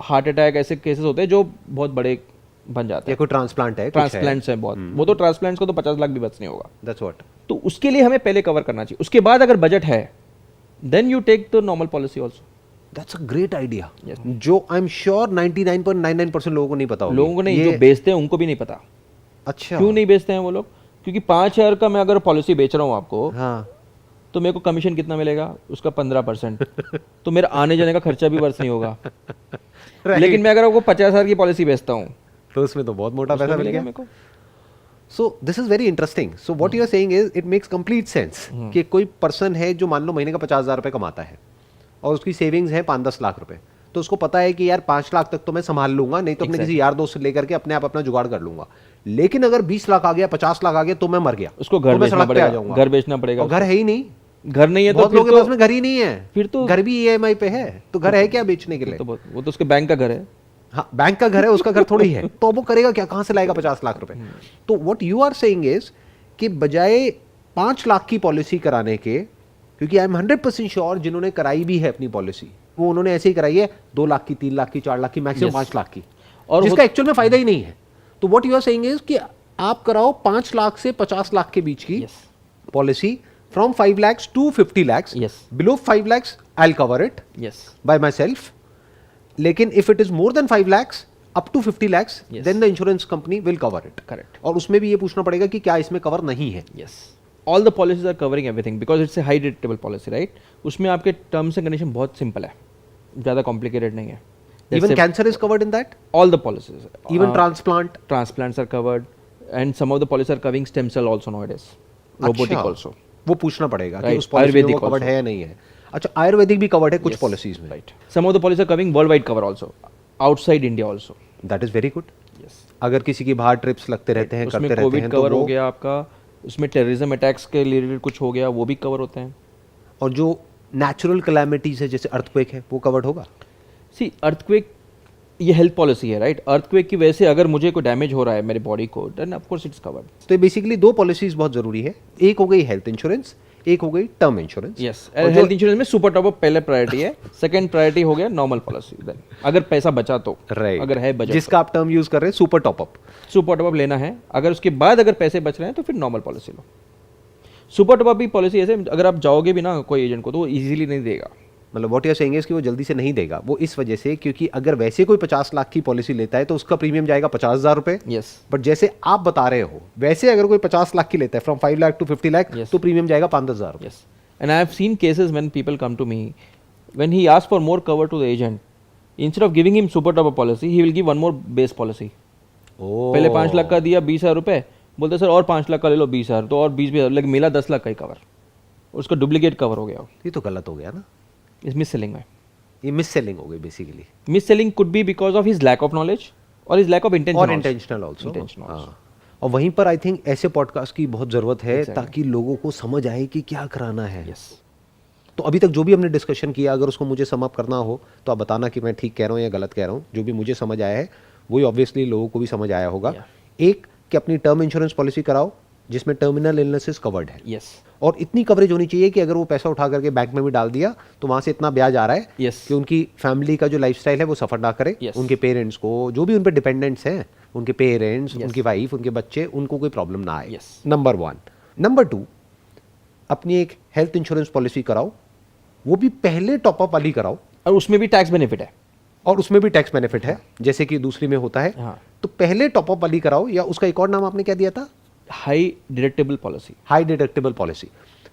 [SPEAKER 1] heart attack ऐसे cases होते हैं जो बहुत बड़े बन जाते
[SPEAKER 2] या
[SPEAKER 1] हैं.
[SPEAKER 2] कोई ट्रांसप्लांट है,
[SPEAKER 1] ट्रांसप्लांट्स हैं बहुत, वो तो ट्रांसप्लांट्स को तो 50 लाख भी बच नहीं होगा.
[SPEAKER 2] That's what.
[SPEAKER 1] तो उसके लिए हमें पहले कवर करना चाहिए. उसके बाद अगर बजट है then you take the normal policy also.
[SPEAKER 2] That's a great idea.
[SPEAKER 1] Yes.
[SPEAKER 2] जो आई एम श्योर 99.99% लोगों को नहीं पता होगा.
[SPEAKER 1] लोगों को नहीं, जो बेचते हैं उनको भी नहीं पता.
[SPEAKER 2] अच्छा,
[SPEAKER 1] क्यों नहीं बेचते हैं वो लोग? क्योंकि 5,000 का मैं अगर पॉलिसी बेच रहा हूँ आपको,
[SPEAKER 2] हाँ.
[SPEAKER 1] तो मेरे को कमीशन कितना मिलेगा? उसका 15%. तो मेरा आने जाने का खर्चा भी वर्ष नहीं होगा. लेकिन मैं अगर आपको 50,000 की पॉलिसी बेचता हूँ
[SPEAKER 2] तो उसमें तो बहुत मोटा
[SPEAKER 1] उसमें
[SPEAKER 2] पैसा मिल
[SPEAKER 1] मिलेगा
[SPEAKER 2] गया.
[SPEAKER 1] मेरे को.
[SPEAKER 2] So this is very interesting. So what you are saying is it makes complete sense कि कोई पर्सन है जो मान लो महीने का 50,000 रुपये कमाता है और उसकी सेविंग्स है 5-10 लाख रुपए, तो उसको पता है कि यार 5 लाख तक तो मैं संभाल लूंगा, नहीं तो अपने किसी यार दोस्त से लेकर के अपने आप अपना जुगाड़ कर लूंगा। लेकिन अगर 20 लाख आ गया, 50 लाख आ गया, तो मैं मर गया,
[SPEAKER 1] उसको
[SPEAKER 2] तो
[SPEAKER 1] घर
[SPEAKER 2] मैं
[SPEAKER 1] बेचना
[SPEAKER 2] सड़क पे आ
[SPEAKER 1] पड़ेगा,
[SPEAKER 2] जाऊंगा।
[SPEAKER 1] घर बेचना पड़ेगा,
[SPEAKER 2] और घर है ही नहीं,
[SPEAKER 1] घर नहीं है तो
[SPEAKER 2] बहुत
[SPEAKER 1] फिर
[SPEAKER 2] लोगों के पास में घर ही नहीं है,
[SPEAKER 1] फिर तो
[SPEAKER 2] घर भी ईएमआई पे है, तो घर है क्या बेचने के लिए?
[SPEAKER 1] वो तो उसके बैंक का घर है।
[SPEAKER 2] हाँ, बैंक का घर है, उसका घर थोड़ी है, तो वो करेगा क्या, कहां से लाएगा 50 लाख रुपए? तो what you are saying is कि बजाय 5 लाख की पॉलिसी कराने के, क्योंकि आई एम 100% श्योर जिन्होंने कराई भी है अपनी पॉलिसी, वो उन्होंने ऐसे ही कराई है 2 लाख की, 3 लाख की, 4 लाख की, मैक्सिमम 5 लाख की, और जिसका एक्चुअल में फायदा ही नहीं है। तो what you are saying is कि आप कराओ 5 लाख से 50 लाख के बीच की policy, from 5 lakhs to 50 lakhs, below 5 lakhs I'll cover it by myself, लेकिन if it is more than 5 lakhs up to 50 lakhs then the insurance company will cover it.
[SPEAKER 1] Correct.
[SPEAKER 2] और उसमें भी ये पूछना पड़ेगा कि क्या इसमें कवर नहीं है?
[SPEAKER 1] All the policies are covering everything because it's a high deductible policy, right? उसमें आपके टर्म्स एंड कंडीशन बहुत सिंपल है, ज़्यादा कॉम्प्लिकेटेड नहीं है।
[SPEAKER 2] Even cancer is covered in that?
[SPEAKER 1] All the policies.
[SPEAKER 2] Even transplant?
[SPEAKER 1] Transplants are covered and some of the policies are covering stem cell also nowadays. Robotic also.
[SPEAKER 2] वो पूछना पड़ेगा कि
[SPEAKER 1] Right.
[SPEAKER 2] उस पॉलिसी में वो
[SPEAKER 1] Ayurvedic
[SPEAKER 2] कवर्ड
[SPEAKER 1] also.
[SPEAKER 2] है या नहीं है। अच्छा, आयुर्वेदिक भी कवर्ड है कुछ पॉलिसीज में।
[SPEAKER 1] Right. Some of the policies are covering worldwide cover also, outside India also.
[SPEAKER 2] That is very good.
[SPEAKER 1] Yes.
[SPEAKER 2] अगर किसी की बाहर ट्रिप्स लगते रहते हैं,
[SPEAKER 1] उसमें
[SPEAKER 2] करते रहते
[SPEAKER 1] कोविड
[SPEAKER 2] हैं,
[SPEAKER 1] कवर
[SPEAKER 2] तो
[SPEAKER 1] हो
[SPEAKER 2] वो,
[SPEAKER 1] गया आपका, उसमें टेररिज्म अटैक्स के रिलेटेड कुछ हो गया वो भी कवर होते हैं।
[SPEAKER 2] और जो नेचुरल कैलामिटीज है जैसे अर्थक्वेक है वो कवर्ड होगा।
[SPEAKER 1] सी अर्थक्वेक ये हेल्थ पॉलिसी है, राइट? अर्थक्वेक की वजह से अगर मुझे कोई डैमेज हो रहा है मेरे बॉडी को, then of course it's covered.
[SPEAKER 2] तो बेसिकली 2 पॉलिसीज बहुत जरूरी है, एक हो गई हेल्थ इंश्योरेंस, एक हो गई term insurance.
[SPEAKER 1] Yes, health insurance में सुपर टॉप अप पहले प्रायोरिटी है, सेकंड प्रायोरिटी हो गया नॉर्मल पॉलिसी, देन अगर पैसा बचा तो,
[SPEAKER 2] राइट,
[SPEAKER 1] अगर है बजट,
[SPEAKER 2] जिसका आप टर्म यूज कर रहे हैं super top up,
[SPEAKER 1] super top up लेना है। अगर उसके बाद अगर पैसे बच रहे हैं तो फिर नॉर्मल पॉलिसी लो। सुपर टॉप अप भी पॉलिसी ऐसे अगर आप जाओगे भी ना कोई एजेंट को तो वो इजीली नहीं देगा।
[SPEAKER 2] मतलब what you are saying is कि वो जल्दी से नहीं देगा, वो इस वजह से क्योंकि अगर वैसे कोई 50 लाख की पॉलिसी लेता है तो उसका प्रीमियम जाएगा 50,000 रुपए।
[SPEAKER 1] यस,
[SPEAKER 2] बट जैसे आप बता रहे हो वैसे अगर कोई 50 लाख की लेता है फ्रॉम 5 लाख टू 50 लाख, तो प्रीमियम जाएगा 5,000 रुपए।
[SPEAKER 1] Yes, and I have seen cases when people come to me, when he ask for more cover to the agent, instead of giving him super top up policy he will give one more base policy. पहले 5 लाख का दिया 20,000 रुपए, बोलते sir और 5 लाख का ले लो 20,000, तो और 20,000, लेकिन मिला 10 लाख का ही कवर, उसका डुप्लीकेट कवर हो गया।
[SPEAKER 2] ये तो गलत हो गया ना,
[SPEAKER 1] इस मिस सेलिंग में,
[SPEAKER 2] ये मिस सेलिंग हो गई basically.
[SPEAKER 1] Mis selling could be because of his lack of knowledge और हिज लैक ऑफ इंटेंशन,
[SPEAKER 2] और इंटेंशनल आल्सो। और वहीं पर आई थिंक ऐसे पॉडकास्ट की बहुत जरूरत है ताकि लोगों को समझ आए कि क्या कराना है।
[SPEAKER 1] यस,
[SPEAKER 2] तो अभी तक जो भी हमने डिस्कशन किया, अगर उसको मुझे सम अप करना हो तो आप बताना कि मैं ठीक कह रहा हूँ या गलत कह रहा हूँ। जो भी मुझे समझ आया है वही ऑब्वियसली लोगों को भी समझ आया होगा। एक कि अपनी टर्म इंश्योरेंस पॉलिसी कराओ जिसमें टर्मिनल इलनेसेस कवर्ड है।
[SPEAKER 1] यस,
[SPEAKER 2] और इतनी कवरेज होनी चाहिए कि अगर वो पैसा उठा करके बैंक में भी डाल दिया तो वहां से इतना ब्याज आ रहा है
[SPEAKER 1] Yes.
[SPEAKER 2] कि उनकी फैमिली का जो लाइफस्टाइल है वो सफर ना करे।
[SPEAKER 1] Yes.
[SPEAKER 2] उनके पेरेंट्स को, जो भी उन पे डिपेंडेंट्स हैं, उनके पेरेंट्स, उनकी वाइफ, उनके बच्चे, उनको कोई प्रॉब्लम ना आए।
[SPEAKER 1] Yes.
[SPEAKER 2] नंबर 1। नंबर 2, अपनी एक हेल्थ इंश्योरेंस पॉलिसी कराओ, वो भी पहले टॉपअप वाली कराओ,
[SPEAKER 1] और उसमें भी टैक्स बेनिफिट है।
[SPEAKER 2] और उसमें भी टैक्स बेनिफिट है जैसे कि दूसरी में होता है।
[SPEAKER 1] हाँ।
[SPEAKER 2] तो पहले टॉपअप वाली कराओ, या उसका एक और नाम आपने क्या दिया था?
[SPEAKER 1] High deductible policy.
[SPEAKER 2] High deductible policy.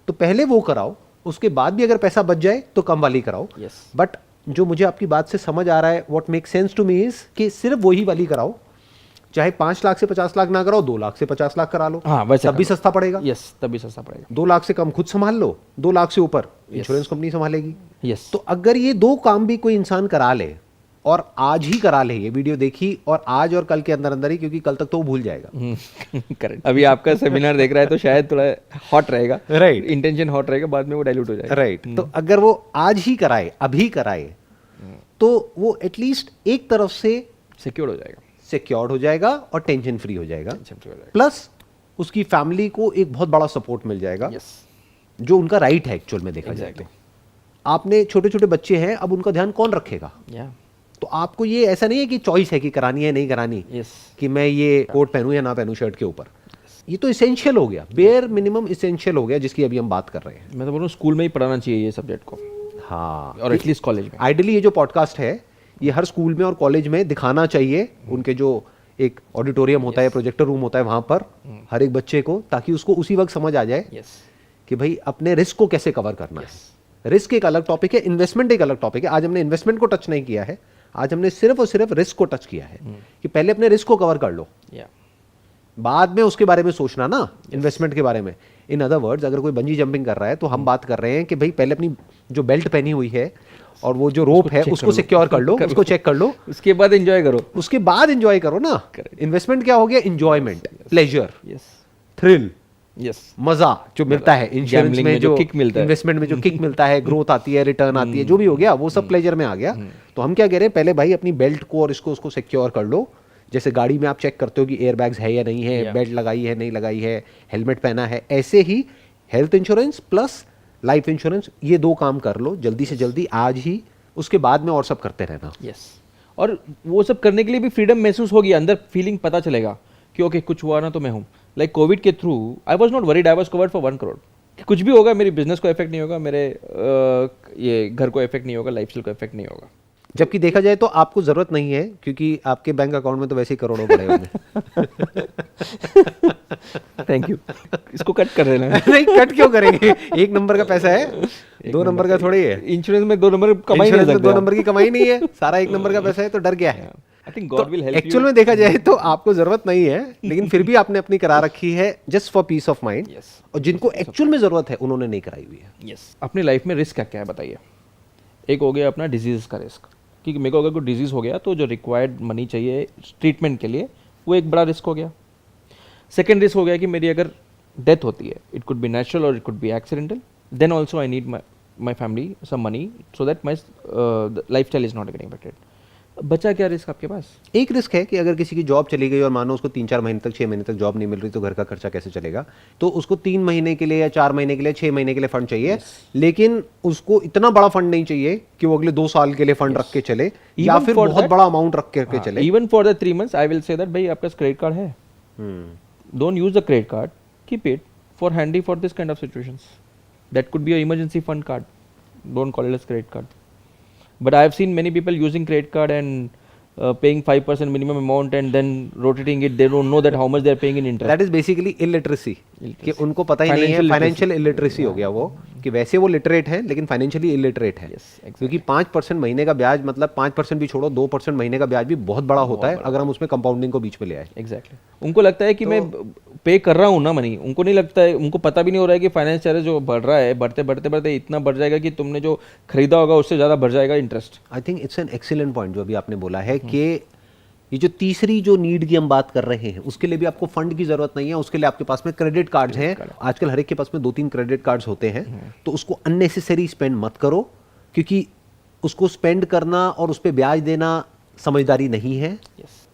[SPEAKER 2] तो पहले वो कराओ, उसके बाद भी अगर पैसा बच जाए तो कम वाली कराओ।
[SPEAKER 1] Yes.
[SPEAKER 2] बट जो मुझे आपकी बात से समझ आ रहा है, what make sense to me is कि सिर्फ वही वाली कराओ, चाहे 5 लाख से 50 लाख ना कराओ, 2 लाख से 50 लाख करा लो।
[SPEAKER 1] हाँ, वैसे
[SPEAKER 2] तब भी सस्ता पड़ेगा।
[SPEAKER 1] यस, तब भी सस्ता पड़ेगा।
[SPEAKER 2] 2 लाख से कम खुद संभाल लो, 2 लाख से ऊपर इंश्योरेंस कंपनी संभालेगी।
[SPEAKER 1] यस,
[SPEAKER 2] तो अगर ये 2 काम भी कोई इंसान करा ले, और आज ही करा ले, ये वीडियो देखी और आज और कल के अंदर अंदर ही, क्योंकि कल तक तो वो भूल जाएगा।
[SPEAKER 1] करेक्ट। अभी आपका सेमिनार देख रहा है तो शायद थोड़ा हॉट रहेगा,
[SPEAKER 2] राइट,
[SPEAKER 1] इंटेंशन हॉट रहेगा, बाद में वो डाइल्यूट हो जाएगा।
[SPEAKER 2] राइट। तो अगर वो आज ही कराए, अभी कराए, तो वो एटलीस्ट एक तरफ से
[SPEAKER 1] सिक्योर हो जाएगा,
[SPEAKER 2] सिक्योर्ड हो जाएगा और टेंशन फ्री हो जाएगा।
[SPEAKER 1] टेंशन फ्री हो जाएगा।
[SPEAKER 2] प्लस उसकी फैमिली को एक बहुत बड़ा सपोर्ट मिल जाएगा,
[SPEAKER 1] यस,
[SPEAKER 2] जो उनका राइट है एक्चुअल में देखा जाए तो। आपने छोटे छोटे बच्चे हैं, अब उनका ध्यान कौन रखेगा?
[SPEAKER 1] या
[SPEAKER 2] तो आपको ये ऐसा नहीं है कि चॉइस है कि करानी है नहीं करानी,
[SPEAKER 1] यस,
[SPEAKER 2] कि मैं ये कोट पहनूं या ना पहनूं शर्ट के ऊपर। ये तो इसेंशियल हो गया, बेयर मिनिमम इसेंशियल हो गया, जिसकी अभी हम बात कर रहे हैं।
[SPEAKER 1] मैं तो बोल रहा हूँ स्कूल में ही पढ़ाना चाहिए ये सब्जेक्ट को,
[SPEAKER 2] हाँ,
[SPEAKER 1] और एटलीस्ट कॉलेज में।
[SPEAKER 2] आइडियली ये जो पॉडकास्ट है ये हर स्कूल में और कॉलेज में दिखाना चाहिए, उनके जो एक ऑडिटोरियम होता है, प्रोजेक्टर रूम होता है, वहां पर हर एक बच्चे को, ताकि उसको उसी वक्त समझ आ जाए
[SPEAKER 1] यस,
[SPEAKER 2] कि भाई अपने रिस्क को कैसे कवर करना है। रिस्क एक अलग टॉपिक है, इन्वेस्टमेंट एक अलग टॉपिक है। आज हमने इन्वेस्टमेंट को टच नहीं किया है, आज हमने सिर्फ और सिर्फ रिस्क को टच किया है कि पहले अपने रिस्क को कवर कर लो।
[SPEAKER 1] या
[SPEAKER 2] बाद में उसके बारे में सोचना ना, इन्वेस्टमेंट के बारे में। इन अदर वर्ड्स, अगर कोई बंजी जंपिंग कर रहा है तो हम बात कर रहे हैं कि भाई पहले अपनी जो बेल्ट पहनी हुई है और वो जो रोप है उसको सिक्योर कर लो, उसको चेक कर लो,
[SPEAKER 1] उसके बाद एंजॉय करो।
[SPEAKER 2] उसके बाद एंजॉय करो ना। इन्वेस्टमेंट क्या हो गया? Enjoyment, pleasure,
[SPEAKER 1] yes
[SPEAKER 2] thrill,
[SPEAKER 1] yes,
[SPEAKER 2] मजा जो मिलता है इंश्योरेंस
[SPEAKER 1] Gambling
[SPEAKER 2] में, जो
[SPEAKER 1] किक मिलता है,
[SPEAKER 2] इन्वेस्टमेंट में जो किक मिलता है, ग्रोथ आती है, रिटर्न आती है, जो भी हो गया वो सब प्लेजर में आ गया। तो हम क्या कह रहे हैं, पहले भाई अपनी बेल्ट को और इसको उसको सिक्योर कर लो। जैसे गाड़ी में आप चेक करते हो कि एयर बैग्स है या नहीं है, बेल्ट लगाई है नहीं लगाई है, हेलमेट पहना है, ऐसे ही health insurance plus life insurance, ये दो काम कर लो जल्दी से जल्दी आज ही। उसके बाद में और सब करते रहना।
[SPEAKER 1] यस। और वो सब करने के लिए भी फ्रीडम महसूस होगी, अंदर फीलिंग पता चलेगा कि ओके कुछ हुआ ना तो मैं हूँ। लाइक कोविड के through I was not worried, I was covered for 1 crore. कुछ भी होगा मेरी बिजनेस को इफेक्ट नहीं होगा, मेरे ये घर को इफेक्ट नहीं होगा, लाइफस्टाइल को इफेक्ट नहीं होगा।
[SPEAKER 2] जबकि देखा जाए तो आपको जरूरत नहीं है, क्योंकि आपके बैंक अकाउंट में तो वैसे ही करोड़ों पड़े होंगे।
[SPEAKER 1] Thank you. इसको कट कर देना।
[SPEAKER 2] नहीं, कट क्यों करेंगे? 1 नंबर का पैसा है, 2 नंबर का थोड़ी है।
[SPEAKER 1] इंश्योरेंस में 2 नंबर कमाई नहीं
[SPEAKER 2] इंश्योरेंस में
[SPEAKER 1] सकते
[SPEAKER 2] 2 नंबर की कमाई नहीं है, सारा 1 नंबर का पैसा है, तो डर गया है।
[SPEAKER 1] I think God will help you.
[SPEAKER 2] Actual में देखा जाए तो आपको जरूरत नहीं है, लेकिन फिर भी आपने अपनी करा रखी है just for piece of mind.
[SPEAKER 1] Yes
[SPEAKER 2] और जिनको एक्चुअल में जरूरत है उन्होंने नहीं कराई हुई है।
[SPEAKER 1] यस। अपनी लाइफ में रिस्क क्या क्या है बताइए। एक हो गया अपना डिजीज का रिस्क, क्योंकि मेरे को अगर कोई डिजीज हो गया तो जो रिक्वायर्ड मनी चाहिए ट्रीटमेंट के लिए, वो एक बड़ा रिस्क हो गया। सेकेंड रिस्क हो गया कि मेरी अगर डेथ होती है, इट कुड बी नेचुरल और it could be accidental, then also I need my family some money so that my lifestyle is not getting affected. बचा क्या रिस्क आपके पास?
[SPEAKER 2] एक रिस्क है कि अगर किसी की जॉब चली गई और मानो उसको 3-4 महीने तक 6 महीने तक जॉब नहीं मिल रही, तो घर का खर्चा कैसे चलेगा? तो उसको 3 महीने के लिए या 4 महीने के लिए, 6 महीने के लिए फंड चाहिए। लेकिन उसको इतना बड़ा फंड नहीं चाहिए कि वो अगले 2 साल के लिए फंड रख के चले, या फिर बहुत बड़ा अमाउंट रख के चले।
[SPEAKER 1] Even for the 3 months I will say that भाई आपका क्रेडिट कार्ड है, don't use the credit card, keep it for handy for this kind of situations. That could be a emergency fund card, don't call it as credit card. But I have seen many people using credit card and paying 5% minimum amount and then rotating it. They don't know that how much they are paying in interest.
[SPEAKER 2] That is basically illiteracy. कि उनको पता ही नहीं है, financial illiteracy हो गया वो, कि वैसे वो लिटरेट है लेकिन फाइनेंशियली इलिटरेट है। क्योंकि 5% महीने का ब्याज, मतलब 5% भी छोड़ो, 2% महीने का ब्याज भी बहुत बड़ा होता है अगर हम उसमें कंपाउंडिंग को बीच में ले आए।
[SPEAKER 1] एग्जैक्टली। उनको लगता है कि मैं पे कर रहा हूँ ना मनी, उनको नहीं लगता है, उनको पता भी नहीं हो रहा है कि फाइनेंस चार्ज जो बढ़ रहा है, बढ़ते बढ़ते बढ़ते इतना बढ़ जाएगा कि तुमने जो खरीदा होगा उससे ज़्यादा बढ़ जाएगा interest.
[SPEAKER 2] I think it's an excellent point जो अभी आपने बोला है कि ये जो तीसरी जो नीड की हम बात कर रहे हैं, उसके लिए भी आपको फंड की जरूरत नहीं है। उसके लिए आपके पास में क्रेडिट कार्ड्स हैं। आजकल हर एक के पास में 2-3 क्रेडिट कार्ड्स होते हैं। तो उसको अननेसेसरी स्पेंड मत करो, क्योंकि उसको स्पेंड करना और उस पर ब्याज देना समझदारी नहीं है।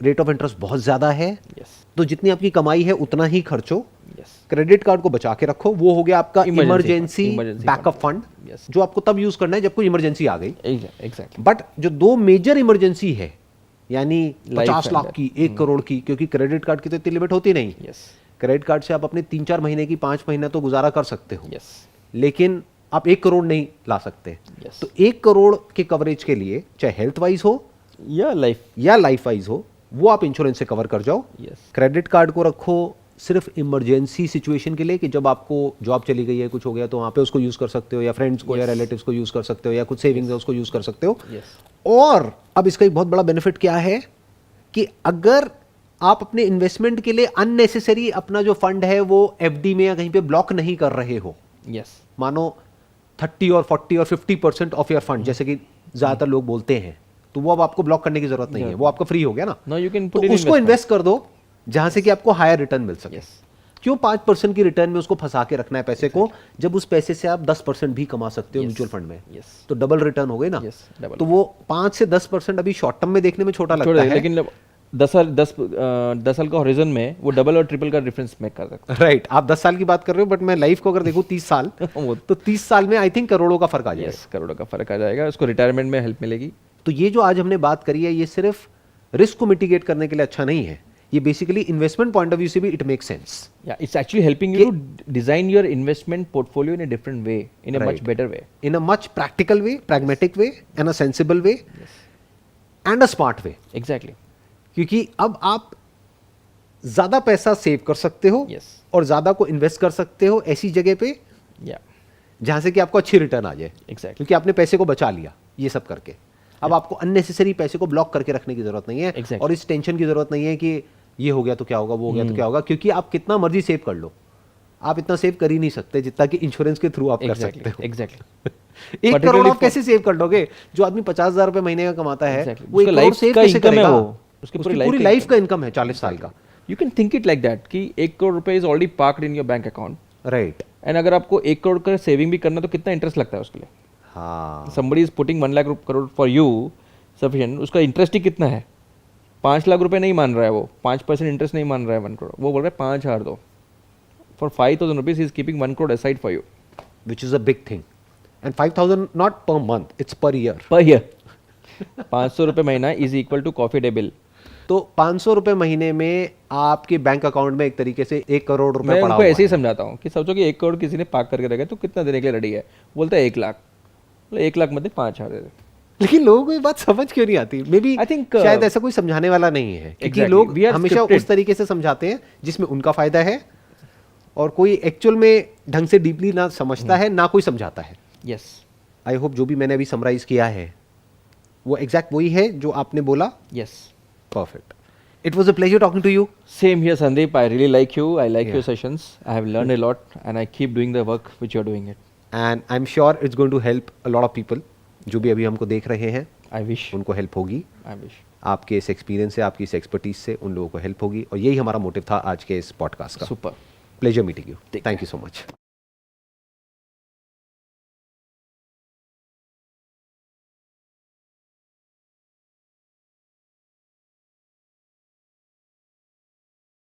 [SPEAKER 2] रेट ऑफ इंटरेस्ट बहुत ज्यादा है। तो जितनी आपकी कमाई है उतना ही खर्चो। क्रेडिट कार्ड को बचा के रखो, वो हो गया आपका इमरजेंसी बैकअप फंड, जो आपको तब यूज करना है जब कोई इमरजेंसी आ गई।
[SPEAKER 1] एग्जैक्टली।
[SPEAKER 2] बट जो 2 मेजर इमरजेंसी है, यानी 50 लाख की, 1 करोड़ की, क्योंकि क्रेडिट कार्ड की तो इतनी लिमिट होती नहीं। क्रेडिट कार्ड से आप अपने 3-4 महीने की, 5 महीना तो गुजारा कर सकते हो। लेकिन आप 1 करोड़ नहीं ला सकते। तो 1 करोड़ के कवरेज के लिए, चाहे हेल्थ वाइज हो
[SPEAKER 1] या
[SPEAKER 2] लाइफ वाइज हो, वो आप इंश्योरेंस से कवर कर जाओ। क्रेडिट कार्ड को रखो सिर्फ इमरजेंसी सिचुएशन के लिए, कि जब आपको जॉब चली गई है, कुछ हो गया, तो वहां पे उसको यूज कर सकते हो, या फ्रेंड्स को या रिलेटिव्स को यूज कर सकते हो, या कुछ सेविंग्स है उसको यूज कर सकते हो। और अब इसका एक बहुत बड़ा बेनिफिट क्या है कि अगर आप अपने इन्वेस्टमेंट के लिए अननेसेसरी अपना जो फंड है वो एफडी में या कहीं पे ब्लॉक नहीं कर रहे हो, मानो 30 और 40 और 50% ऑफ योर फंड, जैसे कि ज्यादातर लोग बोलते हैं, तो वो अब आपको ब्लॉक करने की जरूरत नहीं है, वो आपका फ्री हो गया ना। तो उसको इन्वेस्ट कर दो जहां से कि आपको हायर रिटर्न मिल सके। क्यों 5% की रिटर्न में उसको फंसा के रखना है पैसे को, जब उस पैसे से आप 10% भी कमा सकते हो म्यूचुअल फंड में। तो डबल रिटर्न हो गई ना। तो वो 5 से 10% अभी शॉर्ट टर्म में देखने में छोटा लगता है,
[SPEAKER 1] लेकिन 10 साल का हॉरिजन में वो डबल और ट्रिपल का डिफरेंस मेक कर सकता है।
[SPEAKER 2] राइट। आप 10 साल की बात कर रहे हो, बट मैं लाइफ को अगर देखूं 30 साल तो 30 साल में आई थिंक करोड़ों का फर्क आ जाएगा।
[SPEAKER 1] करोड़ों का फर्क आ जाएगा, उसको रिटायरमेंट में हेल्प मिलेगी।
[SPEAKER 2] तो ये जो आज हमने बात करी है, ये सिर्फ रिस्क को मिटिगेट करने के लिए अच्छा नहीं है, ये basically investment point of view से भी it make sense.
[SPEAKER 1] It's actually helping you to design your investment portfolio in a different way, in a much better way,
[SPEAKER 2] in a much practical way, pragmatic way, and a sensible way, and a smart way.
[SPEAKER 1] Exactly.
[SPEAKER 2] क्योंकि अब आप ज्यादा पैसा save कर सकते हो और ज्यादा को इन्वेस्ट कर सकते हो ऐसी जगह पे जहां से कि आपको अच्छी रिटर्न आ जाए। क्योंकि आपने पैसे को बचा लिया ये सब करके। अब आपको अननेसेसरी पैसे को ब्लॉक करके रखने की जरूरत नहीं है, और इस टेंशन की जरूरत नहीं है कि ये हो गया तो क्या होगा, वो हो गया तो क्या होगा, क्योंकि आप कितना मर्जी सेव कर लो, आप इतना सेव कर ही नहीं सकते जितना कि इंश्योरेंस के थ्रू आप कर सकते हो।
[SPEAKER 1] एग्जैक्टली
[SPEAKER 2] 1 करोड़ आप कैसे सेव कर लोगे? जो आदमी 50,000 रुपए महीने का कमाता है
[SPEAKER 1] Exactly.
[SPEAKER 2] वो 1
[SPEAKER 1] उसका
[SPEAKER 2] करोड़
[SPEAKER 1] life
[SPEAKER 2] सेव
[SPEAKER 1] का
[SPEAKER 2] कैसे
[SPEAKER 1] income है
[SPEAKER 2] करेगा?
[SPEAKER 1] वो। उसकी
[SPEAKER 2] उसकी
[SPEAKER 1] पूरी
[SPEAKER 2] पूरी
[SPEAKER 1] life
[SPEAKER 2] लाइफ का इनकम है 40 साल का।
[SPEAKER 1] You can think it like that कि 1 करोड़ रुपए is already parked in your bank account,
[SPEAKER 2] right.
[SPEAKER 1] And अगर आपको 1 करोड़ का सेविंग भी करना तो कितना इंटरेस्ट लगता है उसके लिए?
[SPEAKER 2] हाँ,
[SPEAKER 1] somebody is putting 1 lakh crore for you sufficient, उसका इंटरेस्ट ही कितना है? 5 लाख रुपए नहीं मान रहा है वो, 5% इंटरेस्ट नहीं मान रहा है 1 करोड़, वो बोल रहा है 5,000 दो। For 5,000 rupees is keeping 1 crore aside for you
[SPEAKER 2] which is a big thing. And 5,000 not per month, it's per year.
[SPEAKER 1] Per year. 500 रुपये महीना is equal to coffee day bill.
[SPEAKER 2] तो 500 रुपए महीने में आपके बैंक अकाउंट में एक तरीके से 1 करोड़ रुपए
[SPEAKER 1] मैं
[SPEAKER 2] पड़ा
[SPEAKER 1] उनको
[SPEAKER 2] हुआ
[SPEAKER 1] ऐसे ही
[SPEAKER 2] है।
[SPEAKER 1] समझाता हूँ कि सोचो कि 1 करोड़ किसी ने पार्क करके रखा है तो कितना देने के लिए रेडी है? बोलता है 1 लाख। बोले 1 लाख में 5,000 दे दे।
[SPEAKER 2] लेकिन लोगों को ये बात समझ क्यों नहीं आती? मे बी
[SPEAKER 1] I think,
[SPEAKER 2] शायद ऐसा कोई समझाने वाला नहीं है, क्योंकि
[SPEAKER 1] Exactly.
[SPEAKER 2] लोग
[SPEAKER 1] We are
[SPEAKER 2] हमेशा
[SPEAKER 1] scripted.
[SPEAKER 2] उस तरीके से समझाते हैं जिसमें उनका फायदा है, और कोई एक्चुअल में ढंग से डीपली ना समझता है ना कोई समझाता है।
[SPEAKER 1] यस,
[SPEAKER 2] आई होप जो भी मैंने अभी समराइज किया है वो एग्जैक्ट वही है जो आपने बोला।
[SPEAKER 1] Yes.
[SPEAKER 2] Perfect. It was a pleasure talking to you.
[SPEAKER 1] Same here, Sandeep. I really like you. I like
[SPEAKER 2] Yeah.
[SPEAKER 1] your sessions. I have learned a lot, and I keep doing the work which you're doing it.
[SPEAKER 2] And I am sure it's going to help a lot of people जो भी अभी हमको देख रहे हैं,
[SPEAKER 1] I wish.
[SPEAKER 2] उनको help होगी।
[SPEAKER 1] I wish.
[SPEAKER 2] आपके इस एक्सपीरियंस से, आपकी इस एक्सपर्टीज से उन लोगों को हेल्प होगी, और यही हमारा मोटिव था आज के इस पॉडकास्ट का।
[SPEAKER 1] Super.
[SPEAKER 2] Pleasure meeting you.
[SPEAKER 1] Take
[SPEAKER 2] thank you so much.